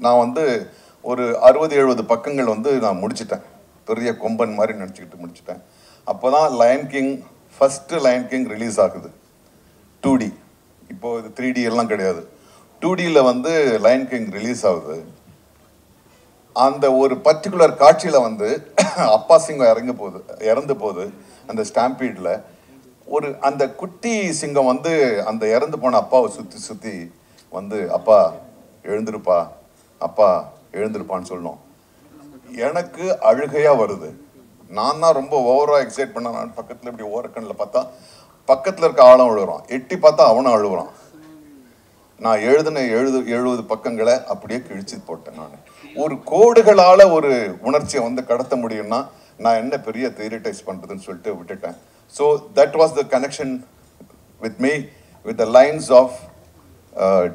நான் வந்து ஒரு 60-70 பக்கங்கள் வந்து நான் முடிச்சிட்டேன். பெரிய கொம்பன் மாதிரி நினச்சிக்கிட்டு முடிச்சிட்டேன். அப்போ தான் lion king first lion king release ஆகுது 2D. இப்போது இது 3D எல்லாம் கிடையாது. 2Dயில் வந்து லயன் கிங் ரிலீஸ் ஆகுது. அந்த ஒரு பர்டிகுலர் காட்சியில் வந்து அப்பா சிங்கம் இறந்து போகுது அந்த ஸ்டாம்பீடில். ஒரு அந்த குட்டி சிங்கம் வந்து அந்த இறந்து போன அப்பாவை சுற்றி வந்து அப்பா எழுந்திருப்பா, அப்பா எழுந்திருப்பான்னு சொல்லணும். எனக்கு அழுகையாக வருது. நான் தான் ரொம்ப ஓவராக எக்ஸைட் பண்ண. நான் பக்கத்தில் இப்படி ஓரக்கண்ணில் பார்த்தா பக்கத்தில் இருக்க ஆளும் அழுகுறான், எட்டி பார்த்தா அவனும் அழுகுறான். நான் எழுதின 70 பக்கங்களை அப்படியே கிழிச்சு போட்டேன். நான் ஒரு கோடுகளால் ஒரு உணர்ச்சியை வந்து கடத்த முடியும்னா நான் என்ன பெரிய தியரிட்டைஸ் பண்ணுறதுன்னு சொல்லிட்டு விட்டுட்டேன். So that was the connection with me with the lines of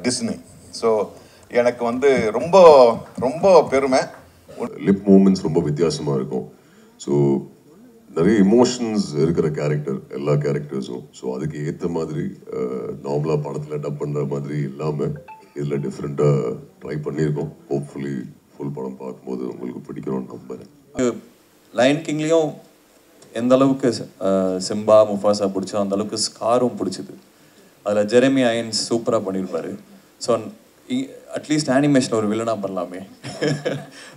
Disney. ஸோ எனக்கு வந்து ரொம்ப ரொம்ப பெருமை. லிப் மூமெண்ட்ஸ் ரொம்ப வித்தியாசமாக இருக்கும். ஸோ நிறைய இமோஷன்ஸ் இருக்கிற கேரக்டர் எல்லா கேரக்டர்ஸும். ஸோ அதுக்கு ஏற்ற மாதிரி நார்மலாக படத்தில் டப் பண்ணுற மாதிரி இல்லாமல் இதில் டிஃப்ரெண்ட்டாக ட்ரை பண்ணியிருக்கோம். ஹோப்ஃபுல்லி ஃபுல் படம் பார்க்கும்போது உங்களுக்கு பிடிக்கணும்னு நம்புகிறேன். லயன் கிங்லேயும் எந்த அளவுக்கு சிம்பா முஃபாசா பிடிச்சோ அந்த அளவுக்கு ஸ்காரும் பிடிச்சிது. அதில் ஜெரமி ஐயன்ஸ் சூப்பராக பண்ணியிருப்பார். ஸோ அட்லீஸ்ட் அனிமேஷன் ஒரு வில்லனாக பண்ணலாமே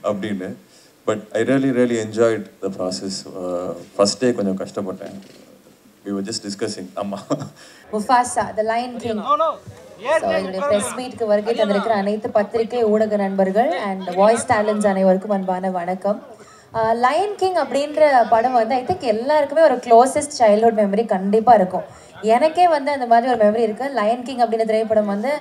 அப்படின்னு. But I really enjoyed the process. First day கொஞ்சம் கஷ்டப்பட்டேன். We were just discussing. ஆமாம், முஃபாசா த லயன் கிங். இதனுடைய ப்ரெஸ் மீட்டுக்கு வருகை தந்திருக்கிற அனைத்து பத்திரிகை ஊடக நண்பர்கள் அண்ட் வாய்ஸ் டேலண்ட்ஸ் அனைவருக்கும் அன்பான வணக்கம். லயன் கிங் அப்படின்ற படம் வந்து ஐ திங்க் எல்லாருக்குமே ஒரு க்ளோசஸ்ட் சைல்ட்ஹுட் மெமரி கண்டிப்பாக இருக்கும். எனக்கே வந்து அந்த மாதிரி ஒரு மெமரி இருக்குது. லயன் கிங் அப்படின்ற திரைப்படம் வந்து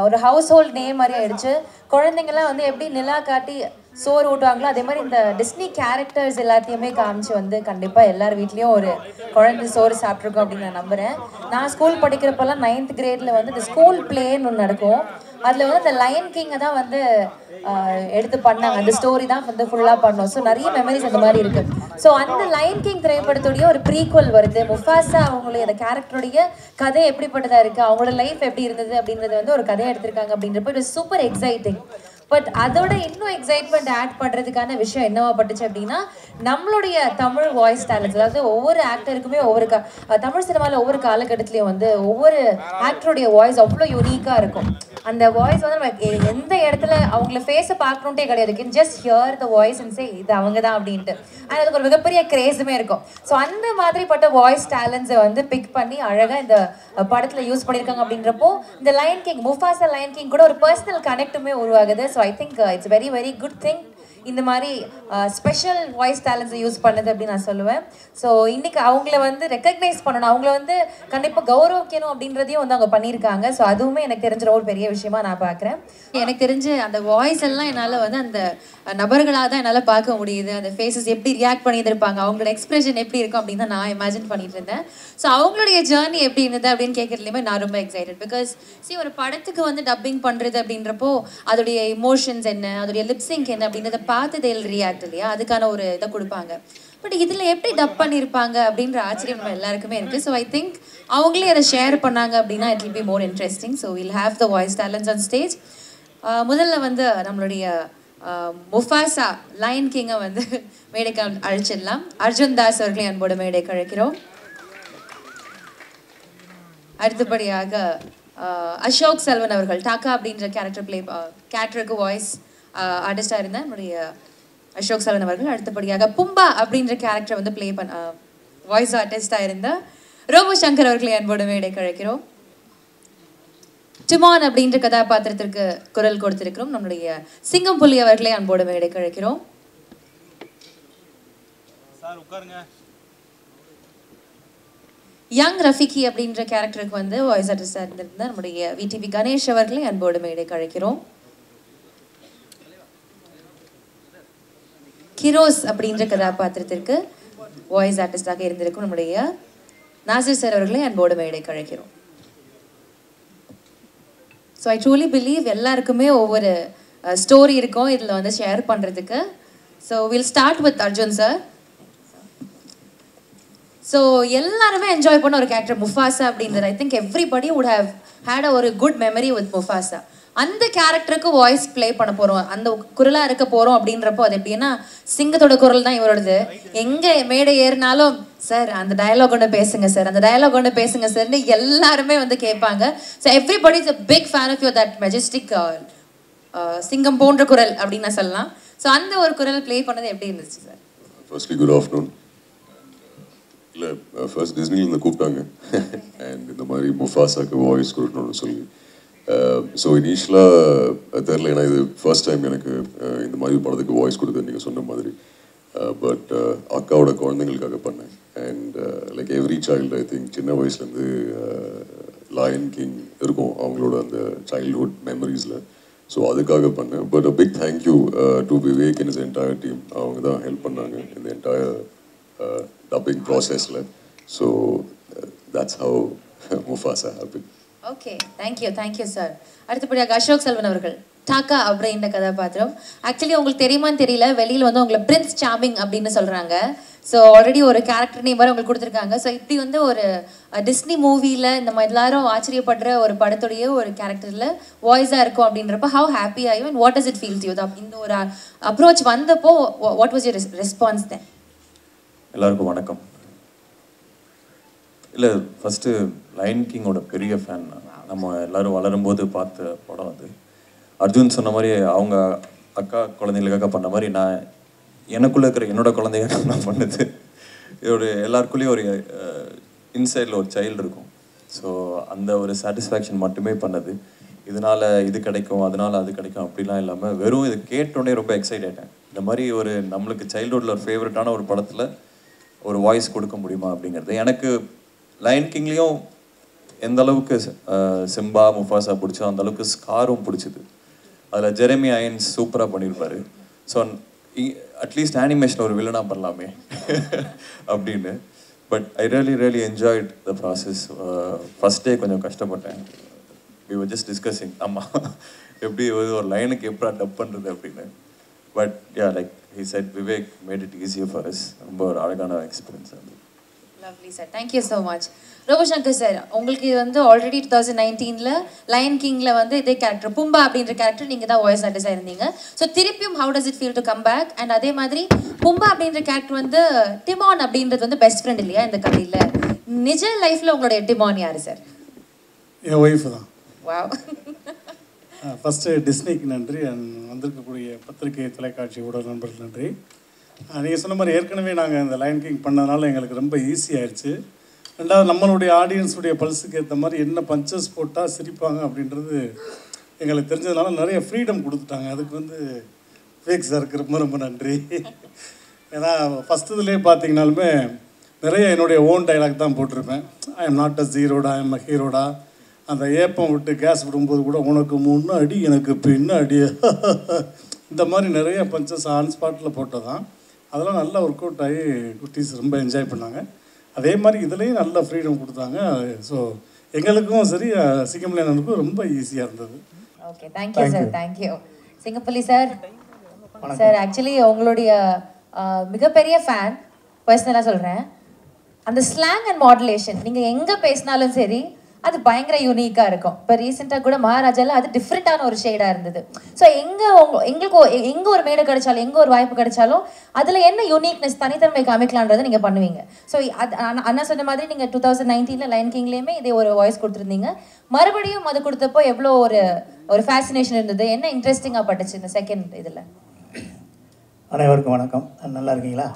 ஒரு ஹவுஸ் ஹோல்ட் நேம் மாதிரி ஆயிடுச்சு. குழந்தைங்கள்லாம் வந்து எப்படி நிலா காட்டி சோறு ஊட்டுவாங்களோ அதே மாதிரி இந்த டிஸ்னி கேரக்டர்ஸ் எல்லாத்தையுமே காமிச்சு வந்து கண்டிப்பாக எல்லார் வீட்லேயும் ஒரு குழந்தை சோறு சாப்பிட்ருக்கோம் அப்படின்னு நான் நம்புகிறேன். நான் ஸ்கூல் படிக்கிறப்பெல்லாம் 9th கிரேடில் வந்து இந்த ஸ்கூல் பிளேன்னு ஒன்று நடக்கும். அதில் வந்து இந்த லயன் கிங்கை தான் வந்து எடுத்து பண்ணாங்க. அந்த ஸ்டோரி தான் வந்து ஃபுல்லாக பண்ணோம். ஸோ நிறைய மெமரிஸ் அந்த மாதிரி இருக்குது. ஸோ அந்த லயன் கிங் திரைப்படத்துடைய ஒரு ப்ரீக்வல் வருது. முஃபாசா அவங்களுடைய அந்த கேரக்டருடைய கதை எப்படிப்பட்டதாக இருக்குது, அவங்களோட லைஃப் எப்படி இருந்தது அப்படின்றது வந்து ஒரு கதையை எடுத்திருக்காங்க அப்படின்றப்போ இட் சூப்பர் எக்ஸைட்டிங். பட் அதோட இன்னும் எக்ஸைட்மெண்ட் ஆட் பண்ணுறதுக்கான விஷயம் என்னவா பட்டுச்சு அப்படின்னா நம்மளுடைய தமிழ் வாய்ஸ் டேலண்ட்ஸ். அதாவது ஒவ்வொரு ஆக்டருக்குமே ஒவ்வொரு தமிழ் சினிமாவில் ஒவ்வொரு காலகட்டத்திலையும் வந்து ஒவ்வொரு ஆக்டருடைய வாய்ஸ் அவ்வளோ யூனிக்காக இருக்கும். அந்த வாய்ஸ் வந்து நம்ம எந்த இடத்துல அவங்கள ஃபேஸை பார்க்கணுன்ட்டே கிடையாது. Can just here the voice and say இது அவங்க தான் அப்படின்ட்டு. ஆனால் அதுக்கு ஒரு மிகப்பெரிய கிரேஸுமே இருக்கும். ஸோ அந்த மாதிரிப்பட்ட வாய்ஸ் டேலண்ட்ஸை வந்து பிக் பண்ணி அழகாக இந்த படத்தில் யூஸ் பண்ணியிருக்காங்க அப்படின்றப்போ இந்த lion king Mufasa lion king கூட ஒரு பர்சனல் கனெக்ட்டுமே உருவாகுது. So I think it's very good thing இந்த மாதிரி ஸ்பெஷல் வாய்ஸ் டேலண்ட்ஸை யூஸ் பண்ணது அப்படின்னு நான் சொல்லுவேன். ஸோ இன்றைக்கி அவங்கள வந்து ரெக்கக்னைஸ் பண்ணணும், அவங்கள வந்து கண்டிப்பாக கௌரவிக்கணும் அப்படின்றதையும் வந்து அவங்க பண்ணியிருக்காங்க. ஸோ அதுவுமே எனக்கு தெரிஞ்ச ஒரு பெரிய விஷயமா நான் பார்க்குறேன். எனக்கு தெரிஞ்ச அந்த வாய்ஸ் எல்லாம் என்னால் வந்து அந்த நபர்களாக தான் என்னால் பார்க்க முடியுது. அந்த ஃபேஸஸ் எப்படி ரியாக்ட் பண்ணியிருப்பாங்க, அவங்களோட எக்ஸ்பிரஷன் எப்படி இருக்கும் அப்படின்னு தான் நான் இமேஜின் பண்ணிட்டு இருந்தேன். ஸோ அவங்களுடைய ஜேர்னி எப்படி இருந்தது அப்படின்னு கேட்கறதுலையுமே நான் ரொம்ப எக்ஸைட்டட். பிகாஸ் ஒரு படத்துக்கு வந்து டப்பிங் பண்ணுறது அப்படின்றப்போ அதோடைய இமோஷன்ஸ் என்ன, அதோடைய லிப்ஸிங் என்ன அப்படின்றத பார்த்து தேல் ரியாக்ட் இல்லையா, அதுக்கான ஒரு இதை கொடுப்பாங்க. பட் இதில் எப்படி டப் பண்ணியிருப்பாங்க அப்படின்ற ஆச்சரியம் நம்ம எல்லாருக்குமே இருக்குது. ஸோ ஐ திங்க் அவங்களே அதை ஷேர் பண்ணாங்க அப்படின்னா it will be more interesting. So will have the voice talents on stage. முதல்ல வந்து நம்மளுடைய முஃபாசா லயன் கிங்கை வந்து மேடைக்கு அழைச்சிடலாம். அர்ஜுன் தாஸ் அவர்களை அன்போடு மேடைக்கு அழைக்கிறோம். அடுத்தபடியாக அசோக் செல்வன் அவர்கள் டாக்கா அப்படின்ற கேரக்டருக்கு வாய்ஸ் ஆர்டிஸ்டாக இருந்த நம்முடைய அசோக் செல்வன் அவர்கள். அடுத்தபடியாக பும்பா அப்படின்ற கேரக்டர் வந்து வாய்ஸ் ஆர்டிஸ்டாக இருந்த ரோபோ சங்கர் அவர்களை அன்போடு மேடைக்கு அழைக்கிறோம். டிமான் அப்படின்ற கதாபாத்திரத்திற்கு குரல் கொடுத்திருக்கிறோம் நம்முடைய சிங்கம் புலி அவர்களை அன்போடு மேடைக்கு அழைக்கிறோம். யங் ரஃபிகி அப்படின்ற கேரக்டருக்கு வந்து வாய்ஸ் ஆர்டிஸ்டாக இருந்திருந்த நம்முடைய விடிவி கணேஷ் அவர்களை அன்போடு மேடைக்கு அழைக்கிறோம். கிரோஸ் அப்படின்ற கதாபாத்திரத்திற்கு வாய்ஸ் ஆர்டிஸ்டாக இருந்திருக்கும் நம்முடைய நாசிர் சார் அவர்களை அன்போடு மேடைக்கு அழைக்கிறோம். ஸோ ஐ ட்ரூலி பிலீவ் எல்லாருக்குமே ஒவ்வொரு ஸ்டோரி இருக்கும் இதில் வந்து ஷேர் பண்ணுறதுக்கு. So will start with Arjun sir. So எல்லாருமே என்ஜாய் பண்ண ஒரு கேரக்டர் முஃபாசா அப்படின்றது. I think everybody would have had ஒரு குட் மெமரி வித் முஃபாசா. அந்த கேரக்டருக்கு வாய்ஸ் ப்ளே பண்ண போகிறோம், அந்த குரலாக இருக்க போகிறோம் அப்படின்றப்போ அது எப்படின்னா சிங்கத்தோட குரல் தான் இவரோடது. எங்கே மேடை ஏறினாலும் சார் அந்த டயலாக் ஒன்று பேசுங்க சார், அந்த டயலாக் ஒன்று பேசுங்க சார்னு எல்லாருமே வந்து கேட்பாங்க. So everybody is a big fan of your that majestic சிங்கம் போன்ற குரல் அப்படின்னு நான் சொல்லலாம். ஸோ அந்த ஒரு குரல் ப்ளே பண்ணது எப்படி இருந்துச்சு சார்? Firstly good afternoon. இல்லை ஃபர்ஸ்ட் டிஸ்னிலேருந்து கூப்பிட்டாங்க அண்ட் இந்த மாதிரி முஃபாசாக்கு வாய்ஸ் கொடுக்கணும்னு சொல்லி. ஸோ இனிஷியலாக தெரில, ஏன்னா இது ஃபர்ஸ்ட் டைம் எனக்கு இந்த மாதிரி படத்துக்கு வாய்ஸ் கொடுத்தது நீங்கள் சொன்ன மாதிரி. பட் அக்காவோட குழந்தைங்களுக்காக பண்ணேன். And like every child I think சின்ன வயசுலேருந்து லயன் கிங் இருக்கும் அவங்களோட அந்த சைல்ட்ஹுட் மெமரிஸில். ஸோ அதுக்காக பண்ணேன். But a big thank you to Vivek and is entire team. அவங்க தான் ஹெல்ப் பண்ணாங்க இந்த என்டையர் dubbing processல. So that's how Mufasa happened. Okay, thank you sir. அடுத்தபடியாக அசோக் செல்வன் அவர்கள் டாக்கா அப்படின்ற கதாபாத்திரம். ஆக்சுவலி உங்களுக்கு தெரியுமான்னு தெரியல, வெளியில் வந்து உங்களை பிரின்ஸ் சார்மிங் அப்படின்னு சொல்கிறாங்க. ஸோ ஆல்ரெடி ஒரு கேரக்டர் நேம் வரை உங்களுக்கு கொடுத்துருக்காங்க. ஸோ இப்படி வந்து ஒரு டிஸ்னி மூவியில் இந்த மாதிரி எல்லாரும் ஆச்சரியப்படுற ஒரு படத்துடைய ஒரு கேரக்டரில் வாய்ஸாக இருக்கும் அப்படின்றப்ப ஹவு ஹாப்பி ஆகும் and what does it feel you? இந்த ஒரு அப்ரோச் வந்தப்போ வாட் வாஸ் யூர் ரெஸ்பான்ஸ் தென்? எல்லாருக்கும் வணக்கம். இல்லை, ஃபஸ்ட்டு லயன் கிங்கோட பெரிய ஃபேன். நம்ம எல்லோரும் வளரும்போது பார்த்த படம் அது. அர்ஜுன் சொன்ன மாதிரி அவங்க அக்கா குழந்தைங்களுக்காக பண்ண மாதிரி நான் எனக்குள்ளே இருக்கிற என்னோட குழந்தைங்க நான் பண்ணது. இதோட எல்லாருக்குள்ளேயும் ஒரு இன்சைடில் ஒரு சைல்டு இருக்கும். ஸோ அந்த ஒரு சாட்டிஸ்ஃபேக்ஷன் மட்டுமே பண்ணது. இதனால் இது கிடைக்கும், அதனால் அது கிடைக்கும் அப்படிலாம் இல்லாமல் வெறும் இது கேட்டோடனே ரொம்ப எக்ஸைட் ஆகிட்டேன். இந்த மாதிரி ஒரு நம்மளுக்கு சைல்டுஹுட்டில் ஒரு ஃபேவரட்டான ஒரு படத்தில் ஒரு வாய்ஸ் கொடுக்க முடியுமா அப்படிங்கிறது. எனக்கு லயன் கிங்லேயும் எந்த அளவுக்கு சிம்பா முஃபாசா பிடிச்சோ அந்த அளவுக்கு ஸ்காரும் பிடிச்சிது. அதில் ஜெரமி ஐயன்ஸ் சூப்பராக பண்ணியிருப்பார். ஸோ அட்லீஸ்ட் அனிமேஷன் ஒரு வில்லனாக பண்ணலாமே அப்படின்னு. But I really enjoyed the process. First day கொஞ்சம் கஷ்டப்பட்டேன். வி வர் ஜஸ்ட் டிஸ்கஸிங் ஆமாம் எப்படி ஒரு லைனுக்கு எப்படா டப் பண்ணுறது அப்படின்னு. But yeah, like he said Vivek made it easier for us. ரொம்ப ஒரு அழகான எக்ஸ்பீரியன்ஸ் அது. Lovely sir, thank you so much. Robo Shankar sir, உங்களுக்கு வந்து ஆல்ரெடி 2019ல் லயன் கிங்கில் வந்து இதே கேரக்டர் பும்பா அப்படின்ற கேரக்டர் நீங்கள் தான் வாய்ஸ் ஆர்டிஸ்டாக இருந்தீங்க. ஸோ திருப்பியும் how does it feel to come back? And அதே மாதிரி பும்பா அப்படின்ற கேரக்டர் வந்து டிமான் அப்படின்றது வந்து பெஸ்ட் ஃப்ரெண்ட் இல்லையா இந்த கதையில்? நிஜ லைஃப்பில் உங்களுடைய டிமான் யார் சார்? என் ஒய்ஃபு தான். வாவ். ஃபஸ்ட்டு டிஸ்னிக்கு நன்றி, அண்ட் வந்திருக்கக்கூடிய பத்திரிகை தொலைக்காட்சி ஊடக நண்பர்கள் நன்றி. நீங்கள் சொன்ன மாதிரி ஏற்கனவே நாங்கள் இந்த லயன் கிங் பண்ணதுனால எங்களுக்கு ரொம்ப ஈஸியாகிடுச்சு. ரெண்டாவது நம்மளுடைய ஆடியன்ஸுடைய பல்ஸுக்கு ஏற்ற மாதிரி என்ன பஞ்சஸ் போட்டால் சிரிப்பாங்க அப்படின்றது எங்களுக்கு தெரிஞ்சதுனால நிறைய ஃப்ரீடம் கொடுத்துட்டாங்க. அதுக்கு வந்து விவேக் சாருக்கு ரொம்ப ரொம்ப நன்றி. ஏன்னா ஃபஸ்ட்டு இதுலேயே பார்த்தீங்கனாலுமே நிறைய என்னுடைய ஓன் டைலாக் தான் போட்டிருப்பேன். ஐ எம் நாட் அ ஜீரோடா, ஐ எம் அ ஹீரோடா. அந்த ஏப்பம் விட்டு கேஸ் விடும்போது கூட உனக்கு முன்னாடி எனக்கு பின்னாடி இந்த மாதிரி நிறைய பஞ்சஸ் ஆன் ஸ்பாட்டில் போட்டதான். அதெல்லாம் நல்லா ஒர்க் அவுட் ஆகி குட்டீஸ் ரொம்ப என்ஜாய் பண்ணாங்க. அதே மாதிரி இதுலேயும் நல்ல ஃப்ரீடம் கொடுத்தாங்க. ஸோ எங்களுக்கும் சரி சிங்கம்லேனுக்கும் ரொம்ப ஈஸியாக இருந்தது. Okay, thank you sir. Thank you Singampuli sir. Sir actually உங்களுடைய மிகப்பெரிய ஃபேன், பர்சனலாக சொல்கிறேன். அந்த ஸ்லாங் அண்ட் மாடுலேஷன் நீங்கள் எங்கே பேசினாலும் சரி அது பயங்கர யூனிக்காக இருக்கும். இப்போ ரீசெண்டாக கூட மகாராஜாவில் அது டிஃப்ரெண்ட்டான ஒரு ஷேடாக இருந்தது. ஸோ எங்களுக்கு எங்கே ஒரு மேடை கிடைச்சாலும் எங்கே ஒரு வாய்ப்பு கிடைச்சாலும் அதில் என்ன யூனிக்னஸ் தனித்தன்மை காமிக்கலான்றதை நீங்கள் பண்ணுவீங்க. ஸோ அது அண்ணா சொன்ன மாதிரி நீங்கள் 2019ல் லயன் கிங்லேயுமே இதே ஒரு வாய்ஸ் கொடுத்துருந்தீங்க. மறுபடியும் அது கொடுத்தப்போ எவ்வளோ ஒரு ஃபேசினேஷன் இருந்தது? என்ன இன்ட்ரெஸ்டிங்காக பட்டுச்சு இந்த செகண்ட் இதில்? அனைவருக்கும் வணக்கம். நல்லா இருக்கீங்களா?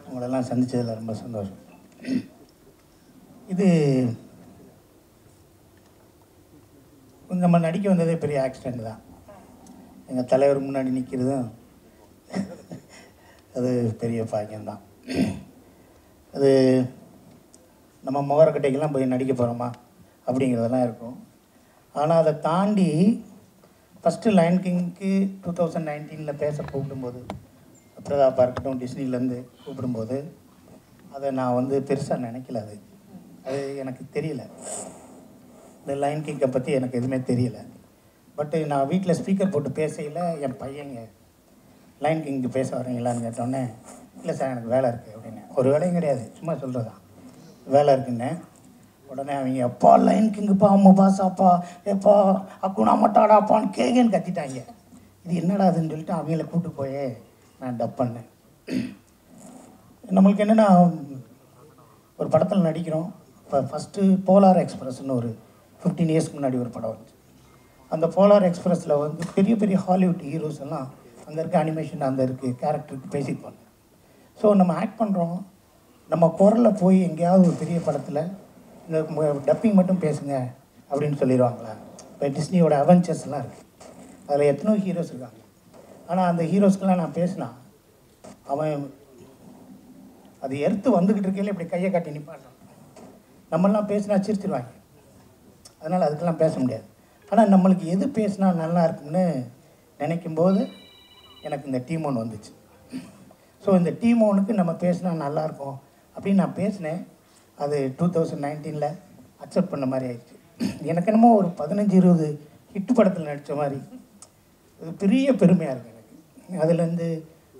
உங்களெல்லாம் சந்தித்ததில் ரொம்ப சந்தோஷம். இது கொஞ்சம் நம்ம நடிக்க வந்ததே பெரிய ஆக்சிடெண்ட் தான். எங்கள் தலைவர் முன்னாடி நிற்கிறதும் அது பெரிய பாக்கியம்தான். அது நம்ம முகரக்கட்டைக்கெல்லாம் போய் நடிக்க போகிறோமா அப்படிங்கிறதெல்லாம் இருக்கும். ஆனால் அதை தாண்டி ஃபஸ்ட்டு லயன் கிங்க்கு 2019ல் பேச கூப்பிடும்போது, பிரதாப்பாக இருக்கட்டும் டிஸ்னிலேருந்து கூப்பிடும்போது அதை நான் வந்து பெருசாக நினைக்கல. அது எனக்கு தெரியல. இந்த லயன் கிங்கை பற்றி எனக்கு எதுவுமே தெரியல. பட்டு நான் வீட்டில் ஸ்பீக்கர் போட்டு பேசையில் என் பையங்க லயன் கிங்க்கு பேச வரீங்களான்னு கேட்டோடனே, இல்லை சார் எனக்கு வேலை இருக்குது அப்படின்னு. ஒரு வேலையும் கிடையாது, சும்மா சொல்கிறதான் வேலை இருக்குன்னு. உடனே அவங்க அப்பா லைன் கிங்குப்பா முபாசாப்பா எப்பா அக்குனா மட்டாடாப்பான்னு கேகன்னு கத்திட்டாங்க. இது என்னடா அதுன்னு சொல்லிட்டு அவங்கள கூப்பிட்டு போய் நான் டப் பண்ணேன். நம்மளுக்கு என்னென்னா ஒரு படத்தில் நடிக்கிறோம். இப்போ ஃபஸ்ட்டு போலார் எக்ஸ்பிரஸ்ன்னு ஒரு 15 இயர்ஸ்க்கு முன்னாடி ஒரு படம் வந்துச்சு. அந்த போலார் எக்ஸ்பிரஸில் வந்து பெரிய பெரிய ஹாலிவுட் ஹீரோஸ் எல்லாம் அங்கே இருக்க அனிமேஷன் அந்த இருக்குது கேரக்டருக்கு பேசிப்பாங்க. ஸோ நம்ம ஆக்ட் பண்ணுறோம், நம்ம குரலில் போய் எங்கேயாவது ஒரு பெரிய படத்தில் இந்த டப்பிங் மட்டும் பேசுங்க அப்படின்னு சொல்லிடுவாங்களா? இப்போ டிஸ்னியோட அவெஞ்சர்ஸ்லாம் இருக்குது, அதில் எத்தனோ ஹீரோஸ் இருக்காங்க. ஆனால் அந்த ஹீரோஸ்க்கெலாம் நான் பேசினா அவன் அது எடுத்து வந்துக்கிட்டு இருக்கையில இப்படி கையை காட்டி நிற்பான். நம்மளாம் பேசினா சிரிச்சிருவாங்க, அதனால் அதுக்கெல்லாம் பேச முடியாது. ஆனால் நம்மளுக்கு எது பேசினா நல்லா இருக்குன்னு நினைக்கும்போது எனக்கு இந்த டீம் ஒன்று வந்துச்சு. ஸோ இந்த டீம் ஒன்றுக்கு நம்ம பேசினா நல்லாயிருக்கும் அப்படின்னு நான் பேசினேன். அது 2019 அக்செப்ட் பண்ண மாதிரி ஆயிடுச்சு. எனக்கு என்னமோ ஒரு 15-20 ஹிட்டு படத்தில் நடித்த மாதிரி அது பெரிய பெருமையாக இருக்குது எனக்கு. அதுலேருந்து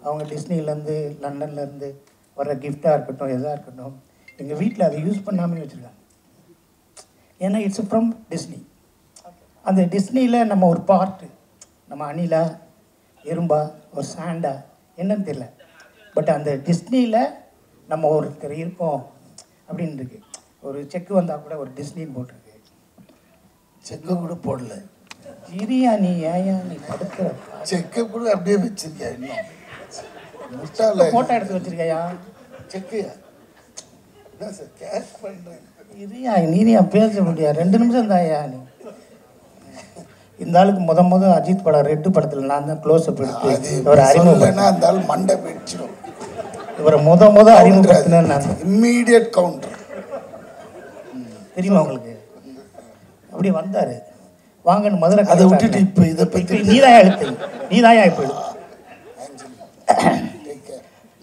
அவங்க டிஸ்னிலேருந்து லண்டன்லேருந்து வர கிஃப்டாக இருக்கட்டும் எதாக இருக்கட்டும் எங்கள் வீட்டில் அதை யூஸ் பண்ணாமல் வச்சுருக்காங்க. ஏன்னா இட்ஸ் ஃப்ரம் டிஸ்னி. அந்த டிஸ்னியில் நம்ம ஒரு பார்ட்டு, நம்ம அணிலா எறும்பா ஒரு சாண்டா என்னன்னு தெரியல, பட் அந்த டிஸ்னியில் நம்ம ஒருத்தர் இருக்கோம் அப்படின்னு இருக்கு. ஒரு செக்கு வந்தால் கூட ஒரு டிஸ்னின்னு போட்டிருக்கு, செக்கை கூட போடல. இரியா நீ ஏயா நீ படுக்கிற செக்கை கூட அப்படியே வச்சிருக்கியா? ஃபோட்டோ எடுத்து வச்சிருக்கையா? செக்கையா என்ன சார் கேஷ் பண்ணுறேன். இரியா நீரியா பேச முடியாது, 2 நிமிஷம் தாயா நீ. இந்த ஆளுக்கு முத அஜித் படம் ரெட்டு படத்தில் நான் தான் க்ளோஸ் அப் எடுத்து இவரை அறிமுகம். அந்த ஆள் மண்டை வெடிச்சிடும். இவரை முத அறிமுகப்படுத்தினேன் நான். இம்மீடியட் கவுண்டர் தெரியுமா உங்களுக்கு? அப்படி வந்தார் வாங்கன்னு மதுரை. அதை விட்டுட்டு இப்போ இதை பற்றி நீதாயா எழுத்து, நீதாயா இப்போ எழுத்து.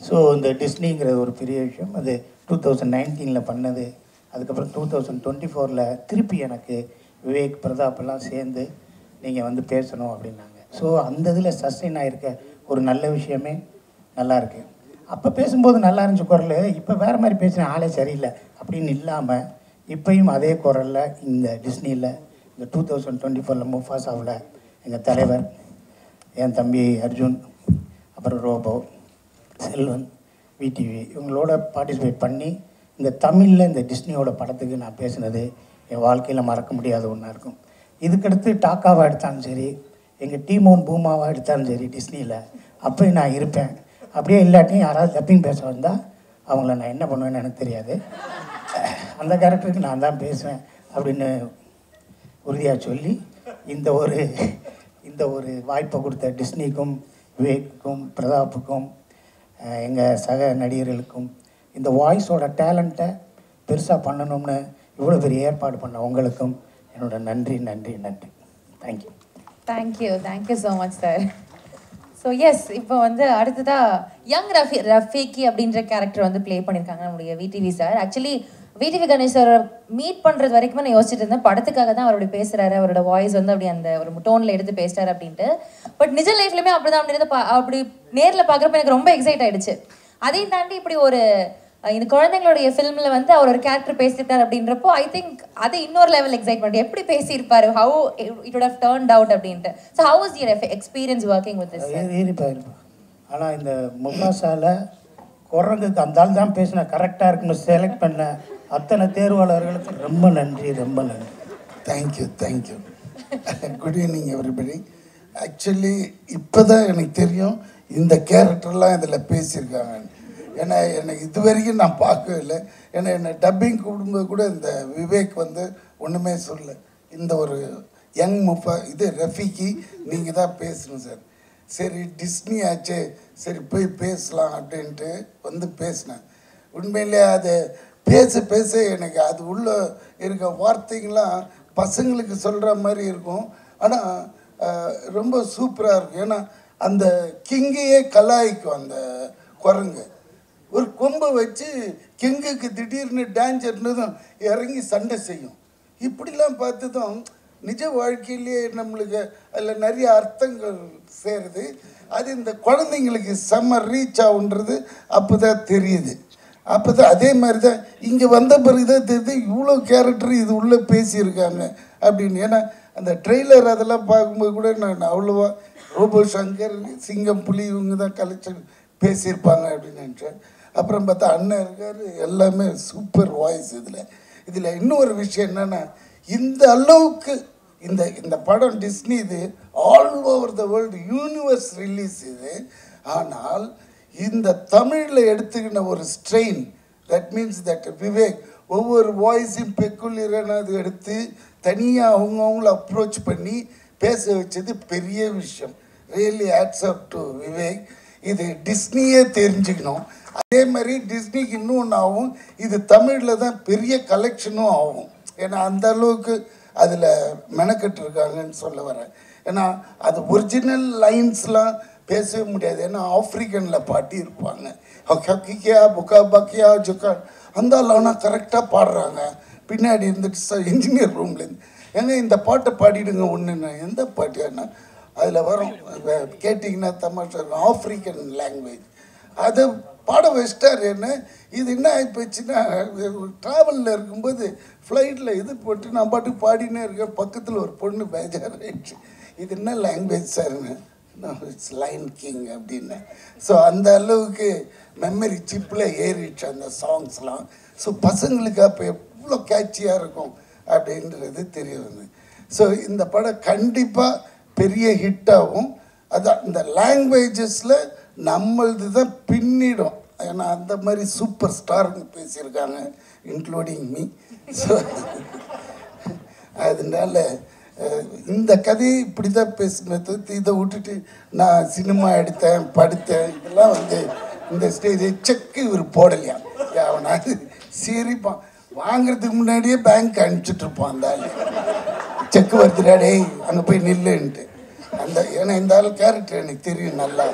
ஸோ இந்த டிஸ்னிங்கிறது ஒரு பெரிய விஷயம். அது 2019 பண்ணது. அதுக்கப்புறம் 2024 திருப்பி எனக்கு விவேக் பிரதாப் எல்லாம் சேர்ந்து நீங்கள் வந்து பேசணும் அப்படின்னாங்க. ஸோ அந்த இதில் சஸ்டெயின் ஆகிருக்க ஒரு நல்ல விஷயமே நல்லா இருக்கு. அப்போ பேசும்போது நல்லா இருந்துச்சு குரல், இப்போ வேறு மாதிரி பேசின ஆளே சரியில்லை அப்படின்னு இல்லாமல் இப்போயும் அதே குரலில் இந்த டிஸ்னியில் இந்த 2024 முஃபாசாவில் எங்கள் தலைவர், என் தம்பி அர்ஜுன், அப்புறம் ரோபோ, செல்வன், விடிவி இவங்களோட பார்ட்டிசிபேட் பண்ணி இந்த தமிழில் இந்த டிஸ்னியோட படத்துக்கு நான் பேசினது என் வாழ்க்கையில் மறக்க முடியாத ஒன்றா இருக்கும். இதுக்கடுத்து டாக்காவாக எடுத்தாலும் சரி, எங்கள் டீமோன் பூமாவாக எடுத்தாலும் சரி டிஸ்னியில் அப்போயும் நான் இருப்பேன். அப்படியே இல்லாட்டியும் யாராவது டப்பிங் பேச வந்தால் அவங்கள நான் என்ன பண்ணுவேன்னு எனக்கு தெரியாது, அந்த கேரக்டருக்கு நான் தான் பேசுவேன் அப்படின்னு உறுதியாக சொல்லி இந்த ஒரு வாய்ப்பை கொடுத்த டிஸ்னிக்கும் விவேக்குக்கும் பிரதாப்புக்கும் எங்கள் சக நடிகர்களுக்கும் இந்த வாய்ஸோட டேலண்ட்டை பெருசாக பண்ணணும்னு இவ்வளோ பெரிய ஏற்பாடு பண்ண உங்களுக்கும் என்னோட நன்றி நன்றி நன்றி. Thank you. Thank you so much sir. So yes, இப்போ வந்து அடுத்ததாக யங் ரஃபீக்கி அப்படின்ற கேரக்டர் வந்து ப்ளே பண்ணியிருக்காங்க நம்முடைய VTV sir. Actually VTV Ganesh sir meet பண்ணுறது வரைக்குமே நான் யோசிச்சுட்டு இருந்தேன், படத்துக்காக தான் அவருடைய பேசுகிறாரு, அவரோட வாய்ஸ் வந்து அப்படி அந்த ஒரு டோனில் எடுத்து பேசுகிறாரு அப்படின்ட்டு. பட் நிஜ லைஃப்லையுமே அப்படி தான் அப்படி நேரில் பார்க்குறப்ப எனக்கு ரொம்ப எக்ஸைட் ஆகிடுச்சு. அதையும் தாண்டி இப்படி ஒரு இந்த குழந்தைங்களுடைய ஃபிலிமில் வந்து அவர் ஒரு கேரக்டர் பேசியிருக்காரு அப்படின்றப்போ ஐ திங்க் அது இன்னொரு லெவல் எக்ஸைட்மெண்ட். எப்படி பேசியிருப்பாரு, how it would have turned out அப்படின்ட்டு. So how was your experience working with this? இருப்பேன். ஆனால் இந்த முஃபாசாவில் குரங்குக்கு அந்த ஆள் தான் பேசினா கரெக்டாக இருக்குன்னு செலக்ட் பண்ண அத்தனை தேர்வாளர்களுக்கு ரொம்ப நன்றி, ரொம்ப நன்றி. Thank you. Good evening everybody. Actually இப்போ தான் எனக்கு தெரியும் இந்த கேரக்டர்லாம் இதில் பேசியிருக்காங்க. ஏன்னா எனக்கு இது வரைக்கும் நான் பார்க்கவே இல்லை. ஏன்னா என்னை டப்பிங் கூடும்போது கூட இந்த விவேக் வந்து ஒன்றுமே சொல்ல, இந்த ஒரு யங் ரஃபீக்கி நீங்கள் தான் பேசணும் சார். சரி டிஸ்னி ஆச்சே, சரி போய் பேசலாம் அப்படின்ட்டு வந்து பேசினேன். உண்மையிலே அது பேச எனக்கு அது உள்ள இருக்க வார்த்தைகள்லாம் பசங்களுக்கு சொல்கிற மாதிரி இருக்கும். ஆனால் ரொம்ப சூப்பராக இருக்கும். ஏன்னா அந்த கிங்கையே கலாய்க்கும் அந்த குரங்கு. ஒரு கொம்பை வச்சு கிங்குக்கு திடீர்னு டேஞ்சர்னதும் இறங்கி சண்டை செய்யும். இப்படிலாம் பார்த்ததும் நிஜ வாழ்க்கையிலேயே நம்மளுக்கு அதில் நிறைய அர்த்தங்கள் சேருது. அது இந்த குழந்தைங்களுக்கு செம்ம ரீச் ஆகுன்றது அப்போ தான் தெரியுது. அப்போ தான் அதே மாதிரி தான் இங்கே வந்த பிறகு தான் தெரியுது இவ்வளோ கேரக்டர் இது உள்ளே பேசியிருக்காங்க அப்படின்னு. ஏன்னா அந்த ட்ரெய்லர் அதெல்லாம் பார்க்கும்போது கூட நான் அவ்வளோவா ரோபோ சங்கர், சிங்கம், புலி இவங்க தான் கலெக்ஷன் பேசியிருப்பாங்க அப்படின்னு நினச்சேன். அப்புறம் பார்த்தா அண்ணன் இருக்கார், எல்லாமே சூப்பர் வாய்ஸ். இதில் இன்னொரு விஷயம் என்னென்னா, இந்த அளவுக்கு இந்த படம் டிஸ்னி இது all over the world universe release இது. ஆனால் இந்த தமிழில் எடுத்துக்கின ஒரு strain, that means that Vivek ஒவ்வொரு வாய்ஸையும் பெக்குலியரான அது எடுத்து தனியாக அவங்கவுங்கள அப்ரோச் பண்ணி பேச வச்சது பெரிய விஷயம். Really hats off to Vivek. இது டிஸ்னியே தெரிஞ்சுக்கணும். அதே மாதிரி டிஸ்னிக்கு இன்னொன்று ஆகும், இது தமிழில் தான் பெரிய கலெக்ஷனும் ஆகும். ஏன்னா அந்த அளவுக்கு அதில் மெனக்கெட்டுருக்காங்கன்னு சொல்ல வரேன். ஏன்னா அது ஒரிஜினல் லைன்ஸ்லாம் பேசவே முடியாது. ஏன்னா ஆஃப்ரிக்கனில் பாட்டி இருப்பாங்க, ஹக்கியா புக்கா பக்கியா ஜுக்கா அந்த ஆனால் கரெக்டாக பாடுறாங்க. பின்னாடி இருந்துட்டு இன்ஜினியர் ரூம்லேருந்து ஏங்க இந்த பாட்டை பாடிடுங்க ஒன்றுன்னா எந்த பாட்டியானா அதில் வரும் கேட்டிங்கன்னா தமாஷா ஆஃப்ரிக்கன் லாங்குவேஜ் அதை பாட வச்சிட்டார். என்ன இது என்ன ஆகிப்போச்சுன்னா, ட்ராவலில் இருக்கும்போது ஃப்ளைட்டில் இது போட்டு நான் பாட்டு பாடினே இருக்கேன். பக்கத்தில் ஒரு பொண்ணு பேஜாராயிடுச்சு, இது என்ன லாங்குவேஜ் சார்னு. இட்ஸ் லைன் கிங் அப்படின்னு. ஸோ அந்த அளவுக்கு மெமரி சிப்பில் ஏறிடுச்சு அந்த சாங்ஸ்லாம். ஸோ பசங்களுக்கு அப்போ எவ்வளோ கேட்சியாக இருக்கும் அப்படின்றது தெரிய வந்து. ஸோ இந்த படம் கண்டிப்பாக பெரிய ஹிட்டாகும். அதான் இந்த லாங்குவேஜஸில் நம்மளது தான் பின்னிடும். ஏன்னா அந்த மாதிரி சூப்பர் ஸ்டாருங்க பேசியிருக்காங்க, இன்க்ளூடிங் மீ. ஸோ அதனால இந்த கதையை இப்படி தான் பேசுமே தவிர்த்து இதை விட்டுட்டு நான் சினிமா எடுத்தேன் படுத்தேன் இதெல்லாம் வந்து இந்த ஸ்டேஜை செக்கு இவர் போடலையா அவனாது சிரிப்பான். வாங்கிறதுக்கு முன்னாடியே பேங்க் அனுப்பிச்சிட்ருப்பான் அந்த ஆள். செக்கு வருதுடா டேய் அங்கே போய் நில்லுன்ட்டு அந்த. ஏன்னா இந்த ஆள் கேரக்டர் எனக்கு தெரியும் நல்லா,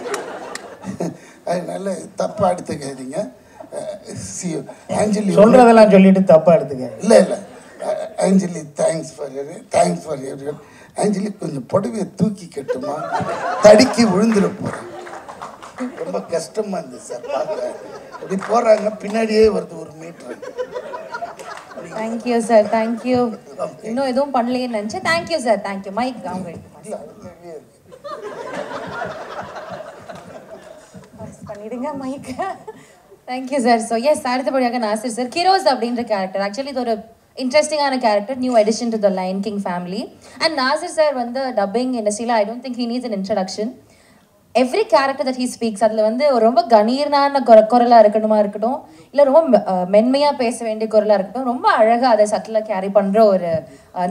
அதனால தப்பாக எடுத்துக்காதீங்க. ஆஞ்சலி சொல்கிறதெல்லாம் சொல்லிட்டு தப்பாக எடுத்துக்க. இல்லை ஆஞ்சலி தேங்க்ஸ் ஃபார் யூர். ஆஞ்சலி கொஞ்சம் புடவையை தூக்கி கட்டுமா, தடுக்கி விழுந்துட போகிறேன். ரொம்ப கஷ்டமாக இருந்துச்சு சார் பார்க்க. அப்படி போகிறாங்க பின்னாடியே வருது ஒரு மீட்ரு. Thank you sir, thank you. இன்னும் எதுவும் பண்ணலையேன்னு நினச்சேன். Thank you sir, thank you. மைக் அவங்க பண்ணிடுங்க mic. Thank you sir. So yes, அடுத்தபடியாக நாசிர் சார். கிரோஸ் அப்படின்ற கேரக்டர் ஆக்சுவலி இது ஒரு இன்ட்ரெஸ்டிங்கான character, new edition to the line king family. And Nasir sir வந்து டப்பிங் இண்டஸ்ட்ரியில் I don't think he needs an introduction. Every character that he speaks அதில் வந்து ஒரு ரொம்ப கணீர்னான குரலாக இருக்கட்டும், இல்லை ரொம்ப மென்மையாக பேச வேண்டிய குரலாக இருக்கட்டும், ரொம்ப அழகாக அதை சட்டிலாக கேரி பண்ணுற ஒரு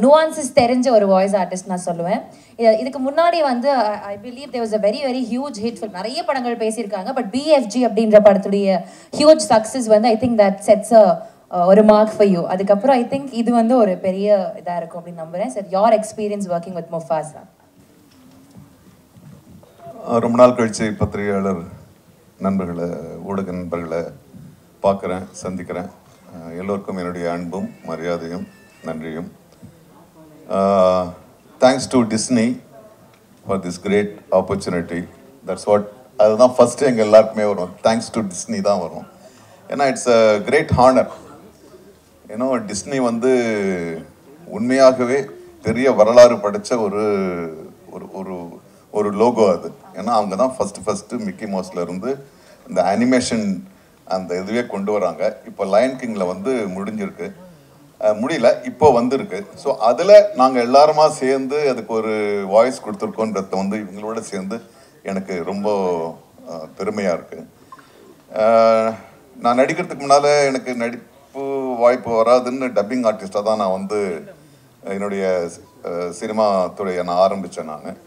நுவான்சஸ் தெரிஞ்ச ஒரு வாய்ஸ் ஆர்டிஸ்ட் நான் சொல்லுவேன். இதுக்கு முன்னாடி வந்து I believe there was a very very huge hit film. நிறைய படங்கள் பேசியிருக்காங்க. பட் பிஎஃப்ஜி அப்படின்ற படத்துடைய ஹியூஜ் சக்ஸஸ் வந்து ஐ திங்க் தட் செட்ஸ் ஒரு மார்க் ஃபார் யூ. அதுக்கப்புறம் ஐ திங்க் இது வந்து ஒரு பெரிய இதாக இருக்கும் அப்படின்னு நம்புகிறேன். Sir, your experience working with Mufasa. ரொம்ப நாள் கழித்து பத்திரிகையாளர் நண்பர்களை, ஊடக நண்பர்களை பார்க்குறேன், சந்திக்கிறேன். எல்லோருக்கும் என்னுடைய அன்பும் மரியாதையும் நன்றியும். Thanks to Disney for this great opportunity. That's what, அதுதான் ஃபஸ்ட்டு எங்கள் எல்லாருக்குமே வரும். தேங்க்ஸ் டு டிஸ்னி தான் வரும். ஏன்னா இட்ஸ் அ கிரேட் ஹானர். ஏன்னா டிஸ்னி வந்து உண்மையாகவே பெரிய வரலாறு படைத்த ஒரு ஒரு ஒரு லோகோ அது. ஏன்னா அவங்க தான் ஃபஸ்ட்டு மிக்கி மவுஸ்ல இருந்து இந்த அனிமேஷன் அந்த இதுவே கொண்டு வராங்க. இப்போ லயன் கிங்கில் வந்து முடியல, இப்போ வந்திருக்கு. ஸோ அதில் நாங்கள் எல்லாருமா சேர்ந்து அதுக்கு ஒரு வாய்ஸ் கொடுத்துருக்கோன்றத வந்து இவங்களோட சேர்ந்து எனக்கு ரொம்ப பெருமையாக இருக்குது. நான் நடிக்கிறதுக்கு முன்னால் எனக்கு நடிப்பு வாய்ப்பு வராதுன்னு டப்பிங் ஆர்டிஸ்டாக தான் நான் வந்து என்னுடைய சினிமா துறையை நான் ஆரம்பித்தேன். நான்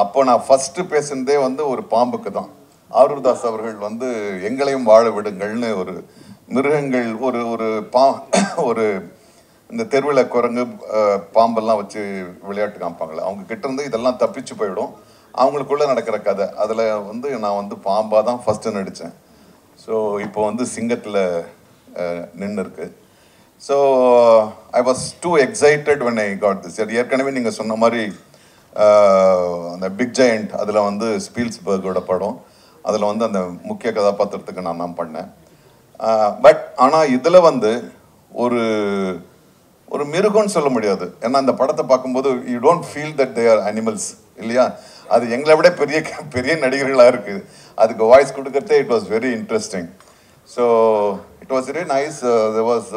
அப்போ நான் ஃபஸ்ட்டு பேசுனதே வந்து ஒரு பாம்புக்கு தான். ஆரூர்தாஸ் அவர்கள் வந்து எங்களையும் வாழ விடுங்கள்னு ஒரு மிருகங்கள் ஒரு இந்த தெருவில் குரங்கு பாம்பெல்லாம் வச்சு விளையாட்டு காமிப்பாங்களே, அவங்க கிட்டேருந்து இதெல்லாம் தப்பிச்சு போயிடும். அவங்களுக்குள்ளே நடக்கிற கதை அதில் வந்து நான் வந்து பாம்பாக தான் ஃபஸ்ட்டு நடித்தேன். ஸோ இப்போ வந்து சிங்கத்தில் நின்று இருக்கு. So I was two excited when I got this. ஏற்கனவே நீங்கள் சொன்ன மாதிரி அந்த பிக் ஜெயண்ட் அதில் வந்து ஸ்பீல்ஸ்பர்கோட படம், அதில் வந்து அந்த முக்கிய கதாபாத்திரத்துக்கு நான் பண்ணேன். பட் ஆனால் இதில் வந்து ஒரு ஒரு மிருகம்னு சொல்ல முடியாது. ஏன்னா அந்த படத்தை பார்க்கும்போது you don't feel that they are animals இல்லையா. அது எங்களை விட பெரிய பெரிய நடிகர்களாக இருக்குது. அதுக்கு வாய்ஸ் கொடுக்கறதே it was very interesting. So it was very nice. there was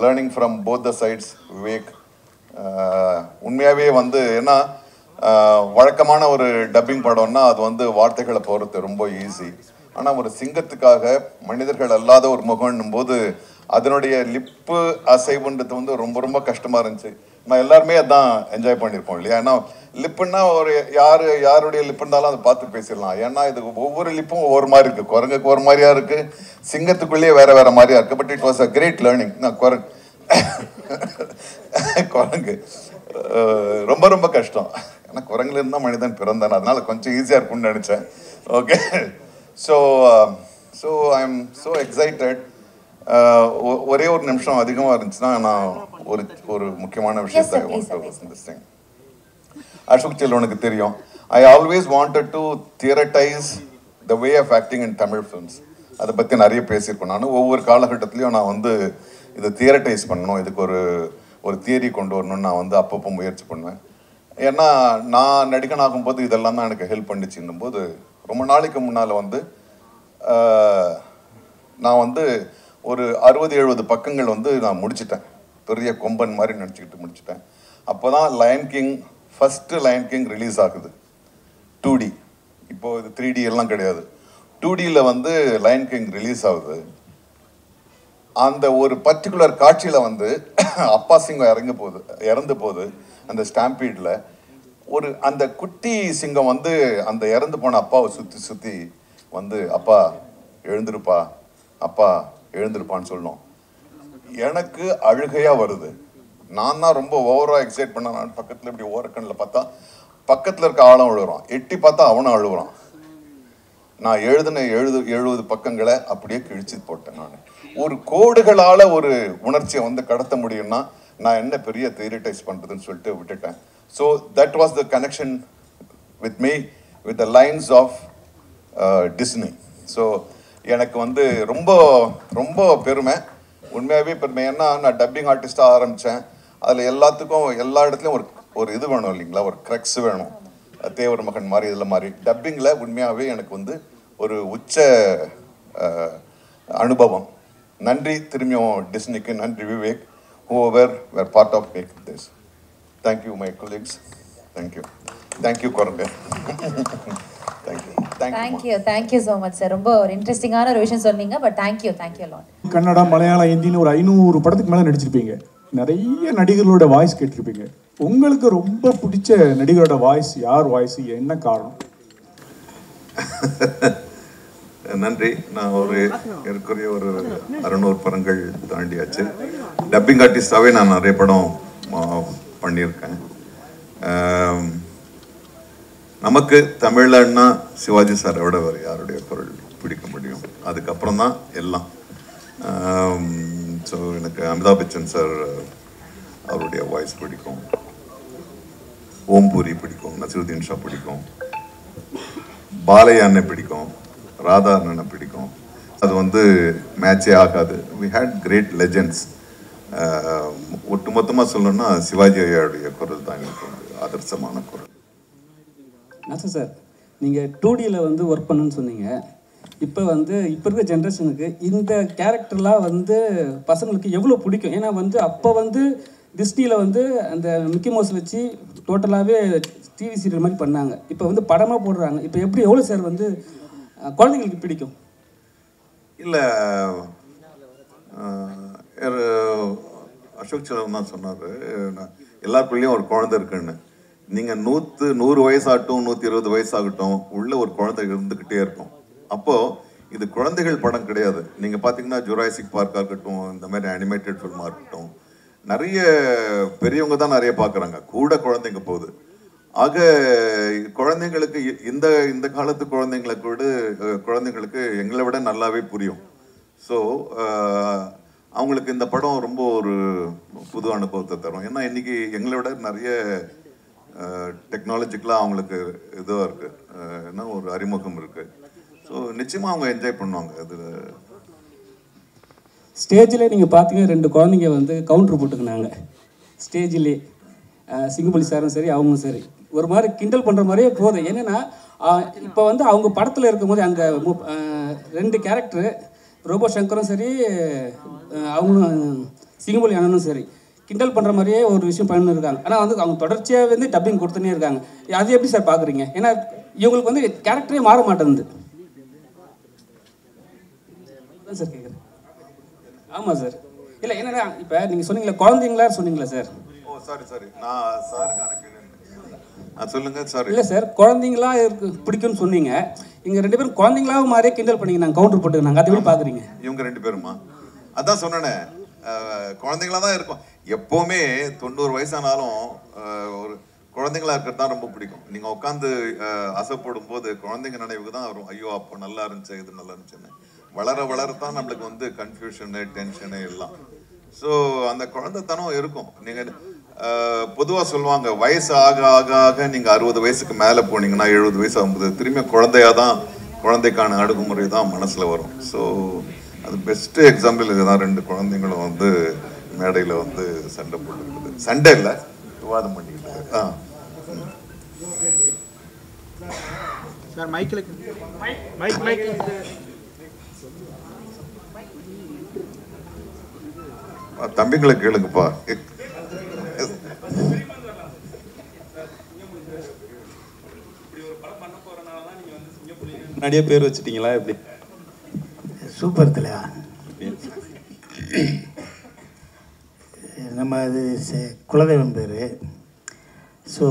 learning from both the sides. Vivek உண்மையாகவே வந்து ஏன்னா வழக்கமான ஒரு டப்பிங் படம்னா அது வந்து வார்த்தைகளை போகிறது ரொம்ப ஈஸி. ஆனால் ஒரு சிங்கத்துக்காக மனிதர்கள் அல்லாத ஒரு முகம்னும் போது அதனுடைய லிப்பு அசைவுன்றது வந்து ரொம்ப ரொம்ப கஷ்டமாக இருந்துச்சு. நம்ம எல்லாருமே அதான் என்ஜாய் பண்ணியிருப்போம் இல்லையா. ஏன்னா லிப்புன்னா ஒரு யாருடைய லிப்பு இருந்தாலும் அதை பார்த்து பேசிடலாம். ஏன்னா இது ஒவ்வொரு லிப்பும் ஒவ்வொரு மாதிரி இருக்குது. குரங்குக்கு ஒரு மாதிரியா இருக்குது, சிங்கத்துக்குள்ளேயே வேற வேற மாதிரியா இருக்குது. But it was a great learning. குரங்கு ரொம்ப ரொம்ப கஷ்டம். ஏன்னா குரங்குல இருந்தால் மனிதன் பிறந்தான், அதனால கொஞ்சம் ஈஸியாக இருக்கும்னு நினச்சேன். Okay, so I am so excited. ஒரே ஒரு நிமிஷம் அதிகமாக இருந்துச்சுன்னா நான் ஒரு முக்கியமான விஷயத்தை அசோக் செல்வனுக்கு தெரியும். I always wanted to theorise the way of acting in Tamil films. அதை பற்றி நிறைய பேசியிருக்கேன். நான் ஒவ்வொரு காலகட்டத்திலையும் நான் வந்து இதை தியரட்டைஸ் பண்ணணும், இதுக்கு ஒரு தியரி கொண்டு வரணும்னு நான் வந்து அப்பப்போ முயற்சி பண்ணுவேன். ஏன்னா நான் நடிகனாகும் போது இதெல்லாம் தான் எனக்கு ஹெல்ப் பண்ணிச்சுன்னும் போது ரொம்ப நாளைக்கு முன்னால் வந்து நான் வந்து ஒரு 60-70 பக்கங்கள் வந்து நான் முடிச்சிட்டேன். பெரிய கொம்பன் மாதிரி நினச்சிக்கிட்டு முடிச்சிட்டேன். அப்போ தான் lion king first lion king release ஆகுது 2D. இப்போது இது 3D எல்லாம் கிடையாது. 2Dயில் வந்து லயன் கிங் ரிலீஸ் ஆகுது. அந்த ஒரு பர்டிகுலர் காட்சியில் வந்து அப்பா சிங்கம் இறந்து போகுது அந்த ஸ்டாம்பீடில். அந்த குட்டி சிங்கம் வந்து அந்த இறந்து போன அப்பாவை சுற்றி வந்து அப்பா எழுந்திருப்பா, அப்பா எழுந்திருப்பான்னு சொல்லணும். எனக்கு அழுகையாக வருது. நான் தான் ரொம்ப ஓவராக எக்ஸைட் பண்ண. நான் பக்கத்தில் இப்படி ஓரக்கண்ணில் பார்த்தா பக்கத்தில் இருக்க ஆளும் அழுகுறான், எட்டி பார்த்தா அவனும் அழுகுறான். நான் எழுதின 70 பக்கங்களை அப்படியே கிழிச்சு போட்டேன். நான் ஒரு கோடுகளால் ஒரு உணர்ச்சியை வந்து கடத்த முடியும்னா நான் என்ன பெரிய தியரிட்டைஸ் பண்ணுறதுன்னு சொல்லிட்டு விட்டுட்டேன். So that was the connection with me with the lines of Disney. ஸோ எனக்கு வந்து ரொம்ப ரொம்ப பெருமை, உண்மையாகவே பெருமை. ஏன்னா நான் டப்பிங் ஆர்டிஸ்டாக ஆரம்பித்தேன். அதில் எல்லா இடத்துலையும் ஒரு இது வேணும் இல்லைங்களா, ஒரு க்ரெக்ஸ் வேணும். தேவர் மகன் மாதிரி இதில் மாதிரி டப்பிங்கில் உண்மையாகவே எனக்கு வந்து ஒரு உச்ச அனுபவம். நன்றி திரும்பியும் டிஸ்னிக்கு, நன்றி Vivek, whoever were part of making this. Thank you my colleagues. Thank you குரங்கு. Thank you so much sir. ரொம்ப ஒரு இன்ட்ரெஸ்டிங்கான ஒரு விஷயம் சொன்னீங்க. But thank you a lot. Kannada, Malayalam, ஹிந்தின்னு ஒரு 500 படத்துக்கு மேலே நடிச்சிருப்பீங்க. நிறைய நடிகர்களோட வாய்ஸ் கேட்டிருப்பீங்க. உங்களுக்கு ரொம்ப பிடிச்ச நடிகரோட வாய்ஸ் யார் வாய்ஸ், என்ன காரணம்? நன்றி. நான் ஏற்கனவே ஒரு 600 படங்கள் தாண்டியாச்சு. டப்பிங் ஆர்டிஸ்டாகவே நான் நிறைய படம் பண்ணியிருக்கேன். நமக்கு தமிழ்லன்னா சிவாஜி சாரை விட வேறு யாருடைய குரல் பிடிக்க முடியும்? அதுக்கப்புறம் தான் எல்லாம். ஸோ எனக்கு அமிதாப் பச்சன் சார் அவருடைய வாய்ஸ் பிடிக்கும், ஓம்பூரி பிடிக்கும், நசிருதீன் ஷா பிடிக்கும், பாலையா அண்ணன் பிடிக்கும், ராதா அண்ணனை பிடிக்கும். அது வந்து மேட்சே ஆகாது. We had great legends. ஒட்டு மொத்தமாக சொல்லணும்னா சிவாஜி ஐயாவுடைய குரல் தான் எனக்கு வந்து ஆதர்சமான குரல். நாசர் சார், நீங்கள் 2Dயில் வந்து ஒர்க் பண்ணுன்னு சொன்னீங்க. இப்போ இருக்க ஜென்ரேஷனுக்கு இந்த கேரக்டர்லாம் வந்து பசங்களுக்கு எவ்வளோ பிடிக்கும்? ஏன்னா அப்போ டிஸ்னியில் அந்த மிக்கி மவுஸ் வச்சு டோட்டலாகவே டிவி சீரியல் மாதிரி பண்ணாங்க. இப்போ படமாக போடுறாங்க. இப்போ எவ்வளோ சார் குழந்தைங்களுக்கு பிடிக்கும்? இல்லை, அசோக் செல்வன் தான் சொன்னார், எல்லாருக்குள்ளேயும் ஒரு குழந்தை இருக்குன்னு. நீங்கள் 100 வயசாகட்டும், 120 வயசாகட்டும், உள்ள ஒரு குழந்தை இருந்துக்கிட்டே இருக்கும். அப்போது இது குழந்தைகள் படம் கிடையாது. நீங்கள் பார்த்தீங்கன்னா ஜுராசிக் பார்க்காக இருக்கட்டும், இந்த மாதிரி அனிமேட்டட் ஃபில்மாக இருக்கட்டும், நிறைய பெரியவங்க தான் நிறைய பார்க்குறாங்க, கூட குழந்தைங்க போகுது. ஆக குழந்தைங்களுக்கு இந்த காலத்து குழந்தைங்களுக்கு எங்களை விட நல்லாவே புரியும். ஸோ அவங்களுக்கு இந்த படம் ரொம்ப ஒரு புது அனுபவத்தை தரும். ஏன்னா இன்றைக்கி எங்களை விட நிறைய டெக்னாலஜிக்கலாக அவங்களுக்கு இதுவாக இருக்குது, ஏன்னா ஒரு அறிமுகம் இருக்குது. ஸோ நிச்சயமாக அவங்க என்ஜாய் பண்ணுவாங்க. அதில் ஸ்டேஜில் நீங்கள் பார்த்தீங்கன்னா 2 குழந்தைங்க வந்து கவுண்டர் போட்டுக்கினாங்க ஸ்டேஜிலே. சிங்கப்பள்ளி சாரும் சரி அவங்களும் சரி ஒரு மாதிரி கிண்டல் பண்ணுற மாதிரியே போதும். என்னென்னா இப்போ வந்து அவங்க படத்தில் இருக்கும்போது அங்கே 2 கேரக்டரு ரோபோ சங்கரும் சரி அவங்களும் சிங்கப்பள்ளி அண்ணனும் சரி கிண்டல் பண்ணுற மாதிரியே ஒரு விஷயம் பண்ணிருக்காங்க. ஆனால் வந்து அவங்க தொடர்ச்சியாக வந்து டப்பிங் கொடுத்துனே இருக்காங்க. அது எப்படி சார் பார்க்குறீங்க? ஏன்னா இவங்களுக்கு வந்து கேரக்டரே மாற மாட்டேங்குது சார் கேட்குறேன். ஆமாம் சார். இல்லை என்னன்னா இப்போ நீங்கள் சொன்னீங்களா குழந்தைங்களா சொன்னீங்களா சார்? ஓ சாரி நான் சொல்லுங்க. சாரி இல்லை சார், குழந்தைங்களா பிடிக்கும்னு சொன்னீங்க. இங்கே 2 பேரும் குழந்தைங்களாவும் மாதிரியே கிண்டல் பண்ணிங்க நாங்கள் கவுண்டர் போட்டுக்கினாங்க. அது எப்படி பார்க்குறீங்க? இவங்க 2 பேருமா? அதான் சொன்னேனே குழந்தைங்களா தான் இருக்கும். எப்போவுமே 90 வயசானாலும் ஒரு குழந்தைங்களா இருக்கிறது தான் ரொம்ப பிடிக்கும். நீங்கள் உட்காந்து அசைப்படும் போது குழந்தைங்க நினைவுக்கு தான் வரும். ஐயோ அப்போ நல்லா இருந்துச்சு இது நல்லா இருந்துச்சுன்னு. வளர வளரத்தான் நம்மளுக்கு வந்து கன்ஃபியூஷனு டென்ஷனு எல்லாம். ஸோ அந்த குழந்தைத்தனம் இருக்கும். நீங்கள் பொதுவாக சொல்லுவாங்க வயசு ஆக ஆக ஆக நீங்கள் 60 வயசுக்கு மேலே போனீங்கன்னா 70 வயசு ஆகும்போது திரும்பி குழந்தையாக தான் குழந்தைக்கான அணுகுமுறை தான் மனசில் வரும். ஸோ அது பெஸ்ட்டு எக்ஸாம்பிள் இதுதான். 2 குழந்தைங்களும் வந்து மேடையில் வந்து சண்டை போட்டுருக்குது. சண்டை இல்லை, விவாதம் பண்ணிக்கிட்டு. சார் மைக்கில் மைக் தம்பிங்களை கேளுங்கப்பா. முன்னாடியே பேர் வச்சுட்டீங்களா எப்படி? சூப்பர் தலைவா. நம்ம அது குலதெய்வம் பேர். ஸோ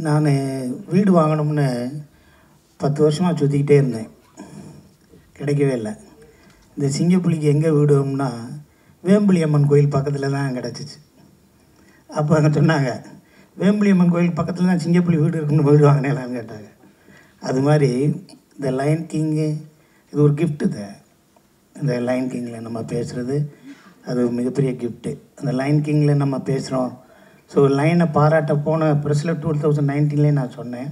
நான் வீடு வாங்கணும்னு 10 வருஷமாக சுற்றிக்கிட்டே இருந்தேன், கிடைக்கவே இல்லை. இந்த சிங்கப்புலிக்கு எங்கே வீடு வேணும்னா வேம்புலி அம்மன் கோயில் பக்கத்தில் தான் கிடச்சிச்சு. அப்போ அங்கே சொன்னாங்க வேம்புலி அம்மன் கோயில் பக்கத்தில் தான் சிங்கப்புலி வீடு இருக்குன்னு வீடு வாங்கினேலான்னு கேட்டாங்க. அது மாதிரி இந்த லைன் கிங்கு இது ஒரு கிஃப்ட்டு தான். இந்த லைன் கிங்கில் நம்ம பேசுகிறது அது ஒரு மிகப்பெரிய கிஃப்ட்டு. அந்த லைன் கிங்கில் நம்ம பேசுகிறோம். ஸோ லைனை பாராட்ட போன ப்ரெஸ்ஸில் 2019 நான் சொன்னேன்,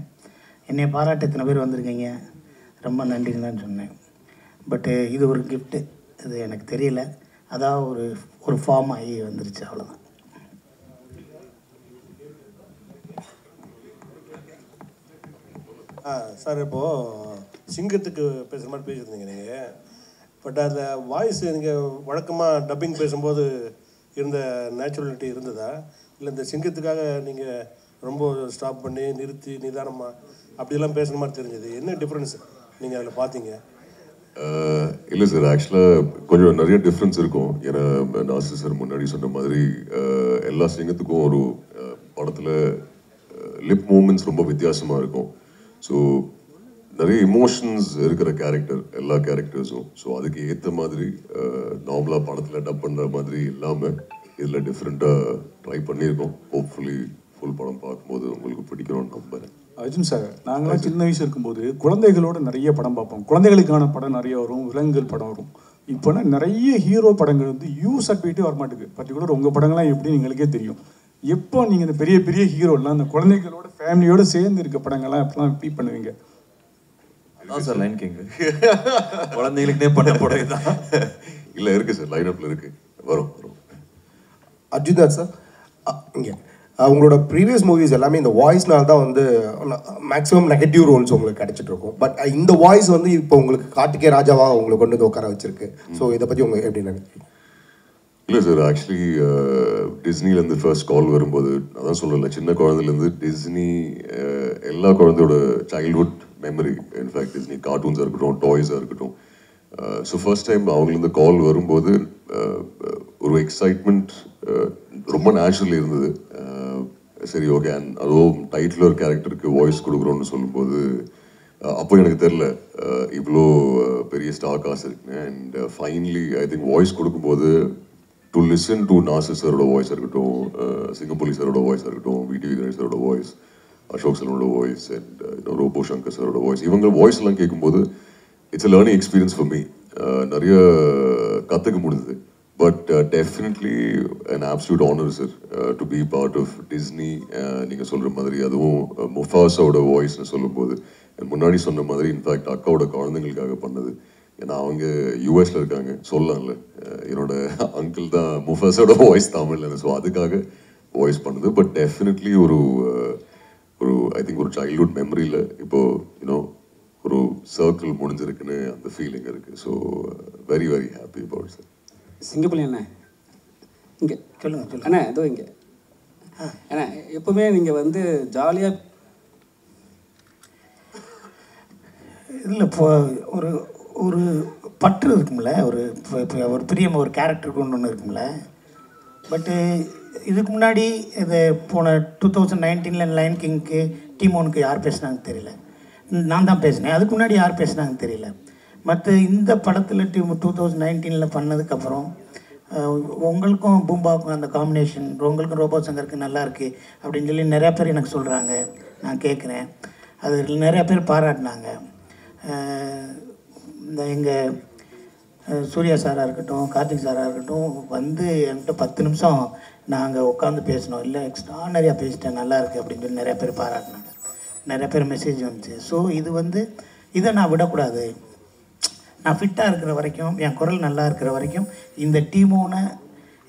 என்னை பாராட்ட இத்தனை பேர் வந்திருக்கீங்க, ரொம்ப நன்றின்னு தான் சொன்னேன். பட்டு இது ஒரு கிஃப்ட்டு, இது எனக்கு தெரியல, அதான் ஒரு ஃபார்ம் ஆகி வந்துருச்சு, அவ்வளோதான். சார் இப்போது சிங்கத்துக்கு பேசுகிற மாதிரி பேசியிருந்தீங்க நீங்கள். பட் அதில் வாய்ஸ் நீங்கள் வழக்கமாக டப்பிங் பேசும்போது இருந்த நேச்சுரலிட்டி இருந்ததா, இல்லை இந்த சிங்கத்துக்காக நீங்கள் ரொம்ப ஸ்டாப் பண்ணி நிறுத்தி நிதானமாக அப்படியெல்லாம் பேசுகிற மாதிரி தெரிஞ்சது? என்ன டிஃப்ரென்ஸ் நீங்கள் அதில் பார்த்தீங்க? இல்லை சார், ஆக்சுவலாக கொஞ்சம் நிறைய டிஃப்ரென்ஸ் இருக்கும். ஏன்னா நாசர் சார் முன்னாடி சொன்ன மாதிரி எல்லா சிங்கத்துக்கும் ஒரு படத்தில் லிப் மூமெண்ட்ஸ் ரொம்ப வித்தியாசமாக இருக்கும். ஸோ நிறைய இமோஷன்ஸ் இருக்கிற கேரக்டர் எல்லா கேரக்டர்ஸும். ஸோ அதுக்கு ஏற்ற மாதிரி நார்மலாக படத்தில் டப் பண்ணுற மாதிரி இல்லாமல் இதில் டிஃப்ரெண்ட்டாக ட்ரை பண்ணியிருக்கோம். ஹோப்ஃபுல்லி ஃபுல் படம் பார்க்கும்போது உங்களுக்கு பிடிக்கணும்னு நம்புறேன். அர்ஜுன் சார், நாங்களாம் சின்ன வயசு இருக்கும்போது குழந்தைகளோட நிறைய படம் பார்ப்போம். குழந்தைகளுக்கான படம் நிறைய வரும், விலங்குகள் படம் வரும். இப்போனா நிறைய ஹீரோ படங்கள் வந்து சர்டிஃபிகேட்டே வரமாட்டேங்குது. பர்டிகுலர் உங்கள் படங்கள்லாம் எப்படின்னு எங்களுக்கே தெரியும். எப்போ நீங்கள் இந்த பெரிய பெரிய ஹீரோலாம் அந்த குழந்தைகளோட ஃபேமிலியோடு சேர்ந்து இருக்க படங்கள்லாம் எப்படிலாம் எப்படி பண்ணுவீங்க? அதான் சார் லைன் கிங் குழந்தைகளுக்குனே பண்ண படம் தான். இல்லை இருக்குது சார், லைன் அப்பில் இருக்குது, வரும் வரும். அர்ஜுன் சார், இங்கே உங்களோட ப்ரீவியஸ் மூவிஸ் எல்லாமே இந்த வாய்ஸ்னால தான் வந்து மேக்ஸிமம் நெகட்டிவ் ரோல்ஸ் உங்களுக்கு கிடைச்சிட்டு இருக்கும். பட் இந்த வாய்ஸ் வந்து இப்போ உங்களுக்கு கார்த்திகே ராஜாவாக உங்களுக்கு கொண்டு வந்து உட்கார வச்சிருக்கு. ஸோ இதை பற்றி உங்களுக்கு எப்படி நினைக்கிறீங்க? இல்லை சார், ஆக்சுவலி டிஸ்னிலேருந்து ஃபர்ஸ்ட் கால் வரும்போது அதான் சொல்லலை, சின்ன குழந்தைலேருந்து டிஸ்னி எல்லா குழந்தையோட சைல்ட்ஹுட் மெமரி. இன்ஃபேக்ட் டிஸ்னி கார்ட்டூன்ஸாக இருக்கட்டும், டாய்ஸாக இருக்கட்டும். ஸோ ஃபர்ஸ்ட் டைம் அவங்கலேருந்து கால் வரும்போது ஒரு எக்ஸைட்மெண்ட் ரொம்ப நேச்சுரலி இருந்தது. சரி ஓகே, அண்ட் அதுவும் டைட்டில் ஒரு கேரக்டருக்கு வாய்ஸ் கொடுக்குறோன்னு சொல்லும்போது அப்போ எனக்கு தெரில இவ்வளோ பெரிய ஸ்டார் காசு இருக்குன்னு. And finally I think voice கொடுக்கும்போது டு லிசன் டு நாசர் சாரோட வாய்ஸாக இருக்கட்டும், சிங்கப்புலி சாரோட வாய்ஸாக இருக்கட்டும், விடிவி கணேஷ் சாரோட வாய்ஸ், அசோக் சாரோட வாய்ஸ், அண்ட் ரோபோ சங்கர் சாரோட வாய்ஸ், இவங்க வாய்ஸ் எல்லாம் கேட்கும்போது it's a learning experience for me. நிறைய கற்றுக்க முடியுது. But definitely an absolute honor sir to be part of Disney. நீங்கள் சொல்கிற மாதிரி அதுவும் முஃபாஸாவோட வாய்ஸ்னு சொல்லும்போது முன்னாடி சொன்ன மாதிரி இன்ஃபேக்ட் அக்காவோட குழந்தைங்களுக்காக பண்ணது. ஏன்னா அவங்க யூஎஸில் இருக்காங்க, சொல்லலாம்ல. என்னோட அங்கிள் தான் முஃபாஸோட வாய்ஸ் தமிழில், ஸோ அதுக்காக வாய்ஸ் பண்ணுது. பட் டெஃபினெட்லி ஒரு ஐ திங்க் ஒரு சைல்ட்ஹுட் மெமரியில் இப்போது யூனோ ஒரு சர்க்கிள் முடிஞ்சிருக்குன்னு அந்த ஃபீலிங் இருக்குது. So very very happy about sir. Singampuli அண்ணா இங்கே சொல்லுங்கள் அண்ணா ஏதோ இங்கே அண்ணா எப்போவுமே நீங்கள் வந்து ஜாலியாக இதில் இப்போ ஒரு ஒரு பற்று இருக்கும்ல, ஒரு ஒரு பிரியம், ஒரு கேரக்டருக்கு ஒன்று இருக்கும்ல. பட்டு இதுக்கு முன்னாடி இது போன 2019 லயன் கிங்க்கு டீமோனுக்கு யார் பேசுனாங்கன்னு தெரியல, நான் தான் பேசினேன். அதுக்கு முன்னாடி யார் பேசுனாங்கன்னு தெரியல. மற்ற இந்த படத்தில் 2019 பண்ணதுக்கப்புறம் உங்களுக்கும் பூம்பாவுக்கும் அந்த காம்பினேஷன், உங்களுக்கும் ரோபோ சங்கருக்கு நல்லா இருக்குது அப்படின்னு சொல்லி நிறையா பேர் எனக்கு சொல்கிறாங்க. நான் கேட்குறேன், அது நிறையா பேர் பாராட்டினாங்க. இந்த எங்கள் சூர்யா சாராக இருக்கட்டும், கார்த்திக் சாராக இருக்கட்டும், வந்து என்கிட்ட 10 நிமிஷம் நாங்கள் உட்காந்து பேசினோம். இல்லை எக்ஸ்ட்ரானரியாக பேசிட்டேன், நல்லா இருக்குது அப்படின்னு சொல்லி நிறையா பேர் பாராட்டினாங்க. நிறைய பேர் மெசேஜ் வந்துச்சு. ஸோ இது வந்து இதை நான் விடக்கூடாது. நான் ஃபிட்டாக இருக்கிற வரைக்கும், என் குரல் நல்லா இருக்கிற வரைக்கும், இந்த டீமோனை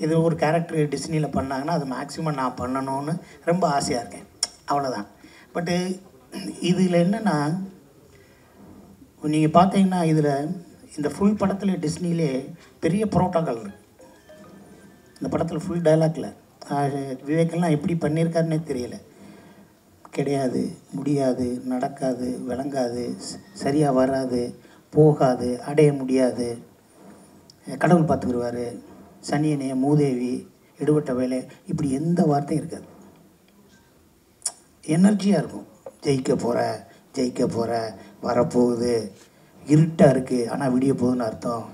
இது ஒரு கேரக்டர் டிஸ்னியில் பண்ணாங்கன்னா அது மேக்ஸிமம் நான் பண்ணணும்னு ரொம்ப ஆசையாக இருக்கேன். அவ்வளோதான். பட்டு இதில் என்னென்னா, நீங்கள் பார்த்தீங்கன்னா இதில் இந்த ஃபுல் படத்தில் டிஸ்னிலே பெரிய புரோட்டோக்கால் இருக்குது. இந்த படத்தில் ஃபுல் டைலாக்ல விவேக்கெல்லாம் எப்படி பண்ணியிருக்காருன்னே தெரியல. கிடையாது, முடியாது, நடக்காது, விளங்காது, சரியாக வராது, போகாது, அடைய முடியாது, கடவுள் பார்த்துக்கிடுவார், சனியனே, மூதேவி, எடுபட்ட வேலை, இப்படி எந்த வார்த்தையும் இருக்காது. எனர்ஜியாக இருக்கும். ஜெயிக்க போகிற வரப்போகுது, இருட்டாக இருக்குது ஆனால் விடிய போகுதுன்னு அர்த்தம்,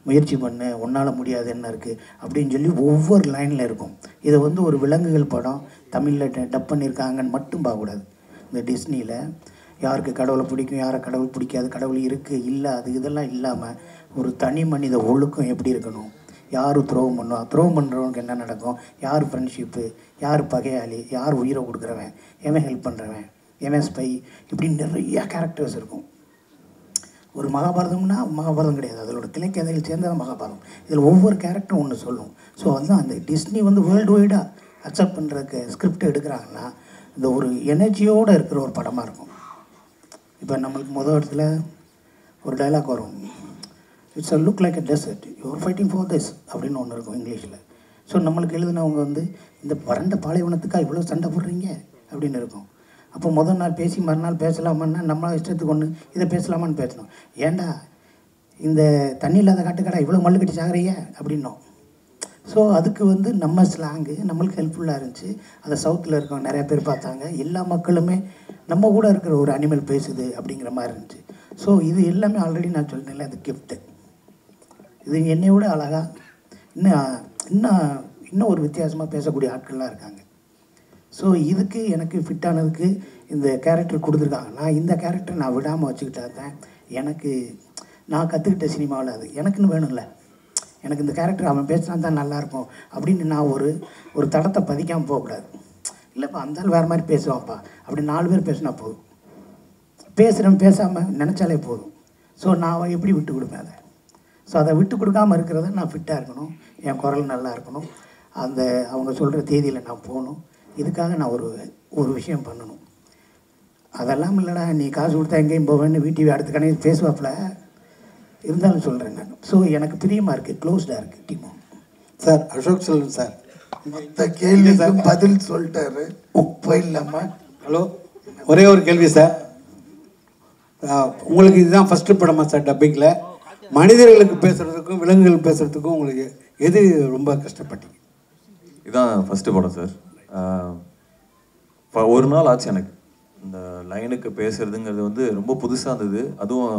முயற்சி பண்ணு, உன்னால் முடியாது என்ன இருக்குது அப்படின்னு சொல்லி ஒவ்வொரு லைனில் இருக்கும். இதை வந்து ஒரு விலங்குகள் படம் தமிழில் டப் பண்ணியிருக்காங்கன்னு மட்டும் பார்க்கக்கூடாது. இந்த டிஸ்னியில் யாருக்கு கடவுளை பிடிக்கும், யாரை கடவுள் பிடிக்காது, கடவுள் இருக்குது இல்லை அது இதெல்லாம் இல்லாமல் ஒரு தனி மனித ஒழுக்கம் எப்படி இருக்கணும், யார் துரோகம் பண்ணுவோம், துரோகம் பண்ணுறவனுக்கு என்ன நடக்கும், யார் ஃப்ரெண்ட்ஷிப்பு, யார் பகையாளி, யார் உயிரை கொடுக்குறவன், எவன் ஹெல்ப் பண்ணுறவன், எவன் ஸ்பை, இப்படி நிறையா கேரக்டர்ஸ் இருக்கும். ஒரு மகாபாரதம்னா மகாபாரதம் கிடையாது, அதோட திரைக்கதையில் சேர்ந்தது மகாபாரதம். இதில் ஒவ்வொரு கேரக்டரும் ஒன்று சொல்லும். ஸோ அதுதான் அந்த டிஸ்னி வந்து வேர்ல்டு வைடாக அக்செப்ட் பண்ணுறதுக்கு ஸ்கிரிப்ட் எடுக்கிறாங்கன்னா இந்த ஒரு எனர்ஜியோடு இருக்கிற ஒரு படமாக இருக்கும். இப்போ நம்மளுக்கு முதல் இடத்துல ஒரு டைலாக் வரும், it's a look like a desert, you're fighting for this அப்படின்னு ஒன்று இருக்கும் இங்கிலீஷில். ஸோ நம்மளுக்கு எழுதினவங்க வந்து இந்த வறண்ட பாலைவனத்துக்காக இவ்வளோ சண்டை போடுறீங்க அப்படின்னு இருக்கும். அப்போ முதல் நாள் பேசி மறுநாள் பேசலாமான்னா நம்ம இஷ்டத்துக்கு ஒன்று இதை பேசலாமான்னு பேசணும். ஏண்டா இந்த தண்ணி இல்லாத காட்டுக்கடா இவ்வளோ மல்லு கட்டி சாகுறீங்க அப்படின்னோம். ஸோ அதுக்கு வந்து நம்ம ஸ்லாங்கு நம்மளுக்கு ஹெல்ப்ஃபுல்லாக இருந்துச்சு. அதை சவுத்தில் இருக்கவங்க நிறையா பேர் பார்த்தாங்க. எல்லா மக்களுமே நம்ம கூட இருக்கிற ஒரு அனிமல் பேசுது அப்படிங்கிற மாதிரி இருந்துச்சு. ஸோ இது எல்லாமே ஆல்ரெடி நான் சொல்லிட்டேன்ல, அது கிஃப்ட்டு. இது என்னை விட அழகாக இன்னும் ஒரு வித்தியாசமாக பேசக்கூடிய ஆட்கள்லாம் இருக்காங்க. ஸோ இதுக்கு எனக்கு ஃபிட்டானதுக்கு இந்த கேரக்டர் கொடுத்துருக்காங்க. நான் இந்த கேரக்டர் நான் விடாமல் வச்சுக்கிட்டா தான் எனக்கு நான் கற்றுக்கிட்ட சினிமாவில் அது எனக்குன்னு வேணும்ல. எனக்கு இந்த கேரக்டர் அவன் பேசினா தான் நல்லாயிருக்கும் அப்படின்னு நான் ஒரு தடத்தை பதிக்காமல் போகக்கூடாது. இல்லைப்பா அந்தாலும் வேறு மாதிரி பேசுவான்ப்பா அப்படி 4 பேர் பேசினா போதும், பேசுகிறேன் பேசாமல் நினச்சாலே போதும். ஸோ நான் எப்படி விட்டு கொடுப்பேன் அதை. ஸோ அதை விட்டு கொடுக்காமல் இருக்கிறத நான் ஃபிட்டாக இருக்கணும், என் குரல் நல்லா இருக்கணும், அந்த அவங்க சொல்கிற தேதியில் நான் போகணும். இதுக்காக நான் ஒரு விஷயம் பண்ணணும். அதெல்லாம் இல்லைடா நீ காசு கொடுத்தா எங்கேயும் போவேன்னு வீட்டு அடுத்த கணக்கு பேசுவாப்பில் இருந்தாலும் சொல்கிறேன் நான். ஸோ எனக்கு பிரியமாக இருக்குது, க்ளோஸ்டாக இருக்குது demo. Sir Ashok Selvan sir மொத்த கேள்விக்கு பதில் சொல்லிட்டாரு, போயிடலாமா? ஹலோ, ஒரே ஒரு கேள்வி சார். உங்களுக்கு இதுதான் ஃபஸ்ட்டு படமா சார் டப்பிங்கில்? மனிதர்களுக்கு பேசுகிறதுக்கும் விலங்குகள் பேசுகிறதுக்கும் உங்களுக்கு எது ரொம்ப கஷ்டப்பட்டீங்க? இதுதான் ஃபஸ்ட்டு படம் சார். ஒரு நாள் ஆச்சு எனக்கு இந்த லைனுக்கு பேசுறதுங்கிறது வந்து ரொம்ப புதுசாக இருந்தது. அதுவும்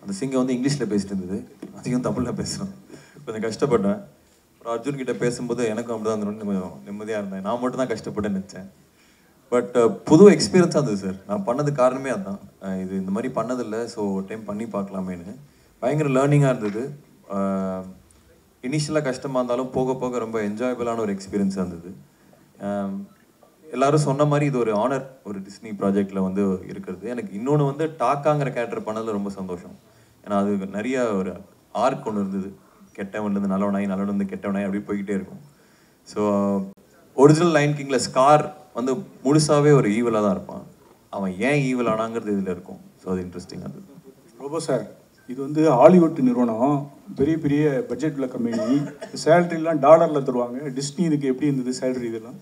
அந்த சிங்கை வந்து இங்கிலீஷில் பேசிட்டு இருந்தது, அதையும் தமிழில் பேசுகிறோம். கொஞ்சம் கஷ்டப்பட்டேன். அப்புறம் அர்ஜுன் கிட்ட பேசும்போது எனக்கும் அப்படி தான் இருந்தோம், நிம்மதியாக இருந்தேன். நான் மட்டும் தான் கஷ்டப்பட்டேன்னு நினச்சேன். பட் புது எக்ஸ்பீரியன்ஸாக இருந்தது சார். நான் பண்ணது காரணமே அதுதான், இது இந்த மாதிரி பண்ணதில்லை, ஸோ டைம் பண்ணி பார்க்கலாமேன்னு. பயங்கர லேர்னிங்காக இருந்தது. இனிஷியலாக கஷ்டமாக இருந்தாலும் போக போக ரொம்ப என்ஜாயபிளான ஒரு எக்ஸ்பீரியன்ஸாக இருந்தது. எல்லாரும் சொன்ன மாதிரி இது ஒரு ஆனர், ஒரு டிஸ்னி ப்ராஜெக்டில் வந்து இருக்கிறது. எனக்கு இன்னொன்று வந்து டாக்காங்கிற கேரக்டர் பண்ணதில் ரொம்ப சந்தோஷம். ஏன்னா அது நிறைய ஒரு ஆர்க் ஒன்று இருந்தது, கெட்டவன்லேருந்து நல்லவனாய் நல்லவன்லேருந்து கெட்டவனாய் அப்படி போய்கிட்டே இருக்கும். ஸோ ஒரிஜினல் லயன் கிங்கில் ஸ்கார் வந்து முழுசாகவே ஒரு ஈவலாக தான் இருப்பான். அவன் ஏன் ஈவல் ஆனாங்கிறது இதில் இருக்கும். ஸோ அது இன்ட்ரெஸ்டிங்காக இருந்தது. ரோபோ சார், இது வந்து ஹாலிவுட் நிறுவனம், பெரிய பெரிய பட்ஜெட்டில் கம்பெனி, சேலரிலாம் டாலரில் தருவாங்க. டிஸ்னி இதுக்கு எப்படி இருந்தது சேலரி? இதெல்லாம்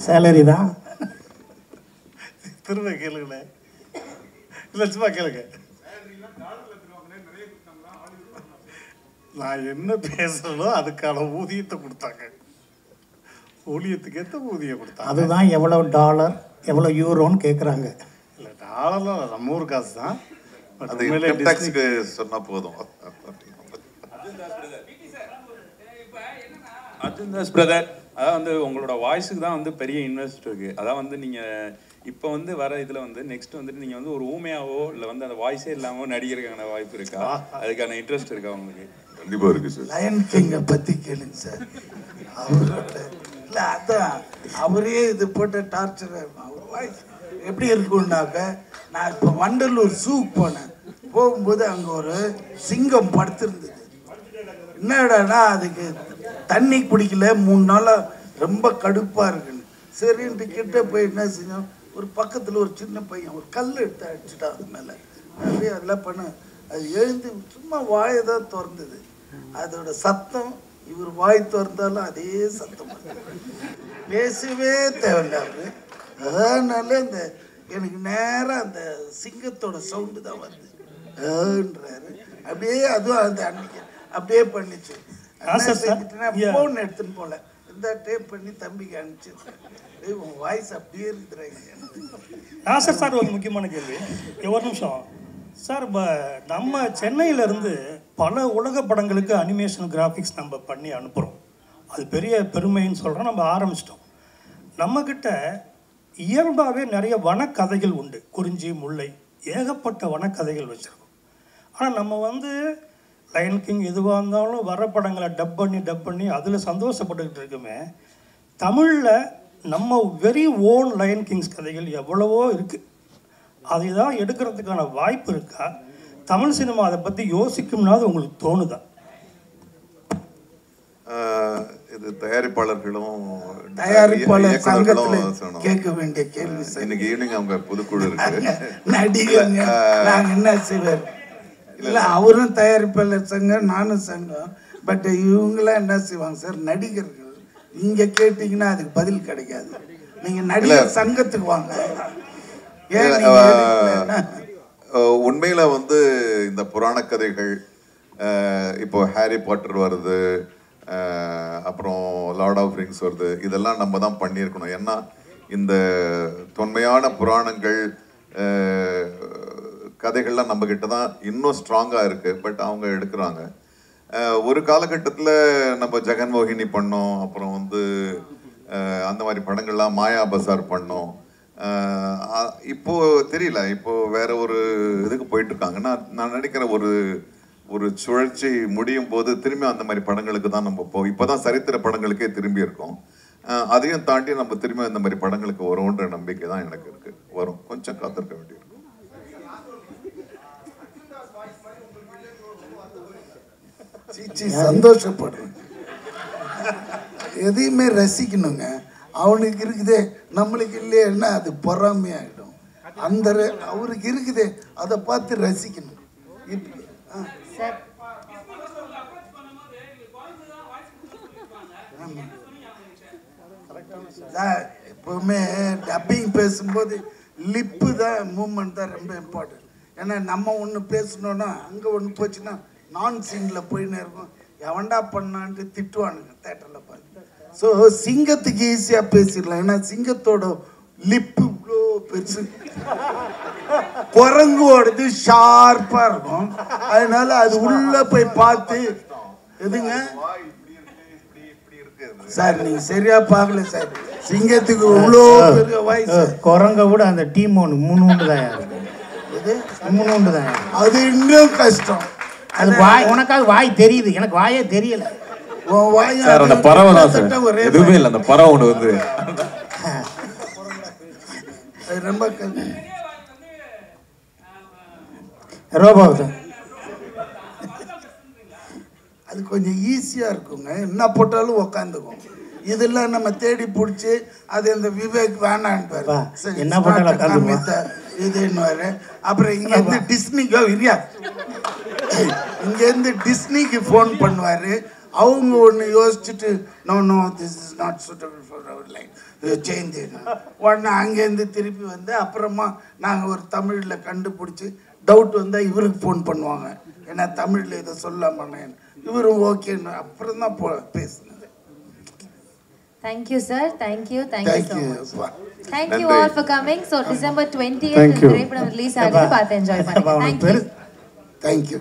சேலரி தான். திரும்ப கேளுங்களே, இல்லை சும்மா கேளுங்க. நான் என்ன பேசுறனோ அதுக்கான ஊதியத்தை கொடுத்தாங்க, ஊழியத்துக்கு ஏற்ற ஊதியம் கொடுத்தாங்க. அதுதான் எவ்வளோ டாலர் எவ்வளோ யூரோன்னு கேட்குறாங்க. இல்லை டாலர்லாம் நம்ம ஊர் காசு தான். அது இன்கம் டாக்ஸ்க்கு சொன்னா போதும். அர்ஜுன் தாஸ் பிரதர், அதான் வந்து உங்களோட வாய்ஸுக்கு தான் வந்து பெரிய இன்வெஸ்ட் இருக்கு. அதான் வந்து நீங்கள் இப்போ வந்து வர இதில் வந்து நெக்ஸ்ட் வந்துட்டு நீங்கள் வந்து ஒரு ஊமையாவோ இல்லை வந்து அந்த வாய்ஸே இல்லாமல் நடிக்கிறதுக்கான வாய்ப்பு இருக்கா? அதுக்கான இன்ட்ரெஸ்ட் இருக்கா உங்களுக்கு? கண்டிப்பாக இருக்குது சார். லயன் கிங்கை பற்றி கேளுங்க சார். அவரோட இல்லை அதான் அவரே இது போட்டு டார்ச்சர். அவர் வாய்ஸ் எப்படி இருக்குன்னாக்க, நான் இப்போ வண்டலூர் ஜூக்கு போனேன். போகும்போது அங்கே ஒரு சிங்கம் படுத்திருந்தது. என்னடானா அதுக்கு தண்ணி குடிக்கல 3 நாளாக, ரொம்ப கடுப்பாக இருக்குன்னு. சரின்ட்டு கிட்ட போய் என்ன செஞ்சோம், ஒரு பக்கத்தில் ஒரு சின்ன பையன் ஒரு கல் எடுத்து அடிச்சுட்டான் அது மேலே. அப்படியே அதெல்லாம் பண்ண அது எழுந்து சும்மா வாயை தான் திறந்தது. அதோட சத்தம் இவர் வாய் திறந்தாலும் அதே சத்தம் பேசவே தேவையில்ல அவரு. அதனால இந்த எனக்கு நேரம் அந்த சிங்கத்தோட சவுண்டு தான் வருதுன்றாரு. அப்படியே அதுவும் அந்த அன்னைக்கு அப்படியே பண்ணிச்சு. ஃபோன் எடுத்துன்னு போல இந்த டேப் பண்ணி தம்பிக்கு அனுப்பிச்சிருக்கேன். உன் வாய்ஸ் அப்படியே இருக்கிறாங்க. சார் ஒரு முக்கியமான கேள்வி, ஒரு நிமிஷம் சார். நம்ம சென்னையிலேருந்து பல உலக படங்களுக்கு அனிமேஷன் கிராஃபிக்ஸ் நம்ம பண்ணி அனுப்புகிறோம். அது பெரிய பெருமைன்னு சொல்கிறோம். நம்ம ஆரம்பிச்சிட்டோம். நம்மக்கிட்ட இயல்பாகவே நிறைய வனக்கதைகள் உண்டு, குறிஞ்சி முல்லை ஏகப்பட்ட வனக்கதைகள் வச்சுருக்கோம். ஆனால் நம்ம வந்து லயன் கிங் எதுவாக இருந்தாலும் வர படங்களை டப் பண்ணி அதில் சந்தோஷப்பட்டுக்கிட்டு இருக்குமே. தமிழில் நம்ம வெரி ஓன் லயன் கிங்ஸ் கதைகள் எவ்வளவோ இருக்குது. அதை தான் எடுக்கிறதுக்கான வாய்ப்பு இருக்கா? தமிழ் சினிமா அதை பற்றி யோசிக்கும்னாது உங்களுக்கு தோணுதா? இது தயாரிப்பாளர்களும் தயாரிப்பாளர் சங்கத்தில் கேட்க வேண்டிய கேள்வி. இன்னைக்கு ஈவினிங் அவங்க புதுக்குழு இருக்கு. நடிகங்க நாங்கள் என்ன செய்வார்? இல்லை அவரும் தயாரிப்பாளர் சங்கம், நானும் சங்கம். பட் இவங்களாம் என்ன செய்வாங்க சார், நடிகர்கள் இங்கே கேட்டிங்கன்னா அதுக்கு பதில் கிடைக்காது. நீங்கள் நடிகர் சங்கத்துக்கு வாங்க. உண்மையில வந்து இந்த புராண கதைகள், இப்போ ஹாரி பாட்டர் வருது, அப்புறம் லார்ட் ஆஃப் ரிங்ஸ் வருது, இதெல்லாம் நம்ம தான் பண்ணியிருக்கணும். ஏன்னா இந்த தொன்மையான புராணங்கள் கதைகள்லாம் நம்மக்கிட்ட தான் இன்னும் ஸ்ட்ராங்காக இருக்குது. பட் அவங்க எடுக்கிறாங்க. ஒரு காலகட்டத்தில் நம்ம ஜெகன்மோகினி பண்ணோம், அப்புறம் வந்து அந்த மாதிரி படங்கள்லாம் மாயா பசார் பண்ணோம். இப்போது தெரியல, இப்போது வேற ஒரு இதுக்கு போயிட்டுருக்காங்க. நான் நினைக்கிறேன் ஒரு சுழற்சி முடியும் போது திரும்பி அந்த மாதிரி படங்களுக்கு தான் நம்ம இப்போ தான் சரித்திர படங்களுக்கே திரும்பி இருக்கோம். அதையும் தாண்டி நம்ம திரும்பி அந்த மாதிரி படங்களுக்கு வரும்ன்ற நம்பிக்கை தான் எனக்கு இருக்குது. வரும், கொஞ்சம் காத்திருக்க வேண்டியிருக்கும். சந்தோஷப்படுறேன். எதையுமே ரசிக்கணுங்க. அவனுக்கு இருக்குதே நம்மளுக்கு இல்லையா, அது பொறாமையாகிடும். அந்த அவருக்கு இருக்குதே அதை பார்த்து ரசிக்கணும். எப்பவுமே டப்பிங் பேசும்போது லிப்பு தான் மூமெண்ட் தான் ரொம்ப இம்பார்ட்டன்ட். ஏன்னா நம்ம ஒன்று பேசணுன்னா அங்கே ஒன்று போச்சுன்னா நான் சீனில் போயின்னு இருக்கும். எவன்டா பண்ணான்ட்டு திட்டுவானுங்க தேட்டரில் பார்த்து. ஸோ சிங்கத்துக்கு ஈஸியாக பேசிடலாம். ஏன்னா சிங்கத்தோட லிப்பு இவ்வளோ பெருசு, குரங்கோடது ஷார்ப்பாக இருக்கும். அதனால அது உள்ளே போய் பார்த்து எதுங்க சார் நீங்கள் சரியா பார்க்கல சார். சிங்கத்துக்கு இவ்வளோ பெரிய வாய்ஸ். குரங்க கூட அந்த டீம் ஒன்று 3 உண்டு தான் இருக்கு. இது 3 உண்டு தான். அது இன்னும் கஷ்டம். அது வாய், உனக்காக வாய் தெரியுது, எனக்கு வாயே தெரியல. சார் அந்த பறவை தான் சார், எதுவுமே இல்லை. அந்த பறவை ஒன்று வந்து ரொம்ப ரோபாவது அது கொஞ்சம் ஈஸியாக இருக்குங்க, என்ன போட்டாலும் உக்காந்துக்கும். இதெல்லாம் நம்ம தேடி பிடிச்சி அது இந்த விவேக் வேணான்பார், என்ன போட்டாலும் இதுன்னு. அப்புறம் இங்கேருந்து டிஸ்னிக்கோ இல்லையா, இங்கேருந்து டிஸ்னிக்கு ஃபோன் பண்ணுவார். அவங்க ஒன்று யோசிச்சுட்டு no no this is not suitable for our line change உடனே அங்கேருந்து திருப்பி வந்து அப்புறமா நாங்கள் ஒரு தமிழில் கண்டுபிடிச்சி டவுட் வந்தால் இவருக்கு ஃபோன் பண்ணுவாங்க, ஏன்னா தமிழில் இதை சொல்லாமல் இவரும் ஓகேன்னு அப்புறம் தான் பேசுனது. Thank you, sir. Thank you so much. Thank you all for coming. So December 20th திரைப்படம் ரிலீஸ் ஆகுது, பார்த்து என்ஜாய் பண்ணுங்க. Thank you.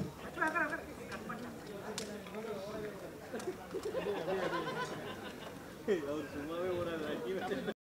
அவர் சும்மாவே ஓடாது.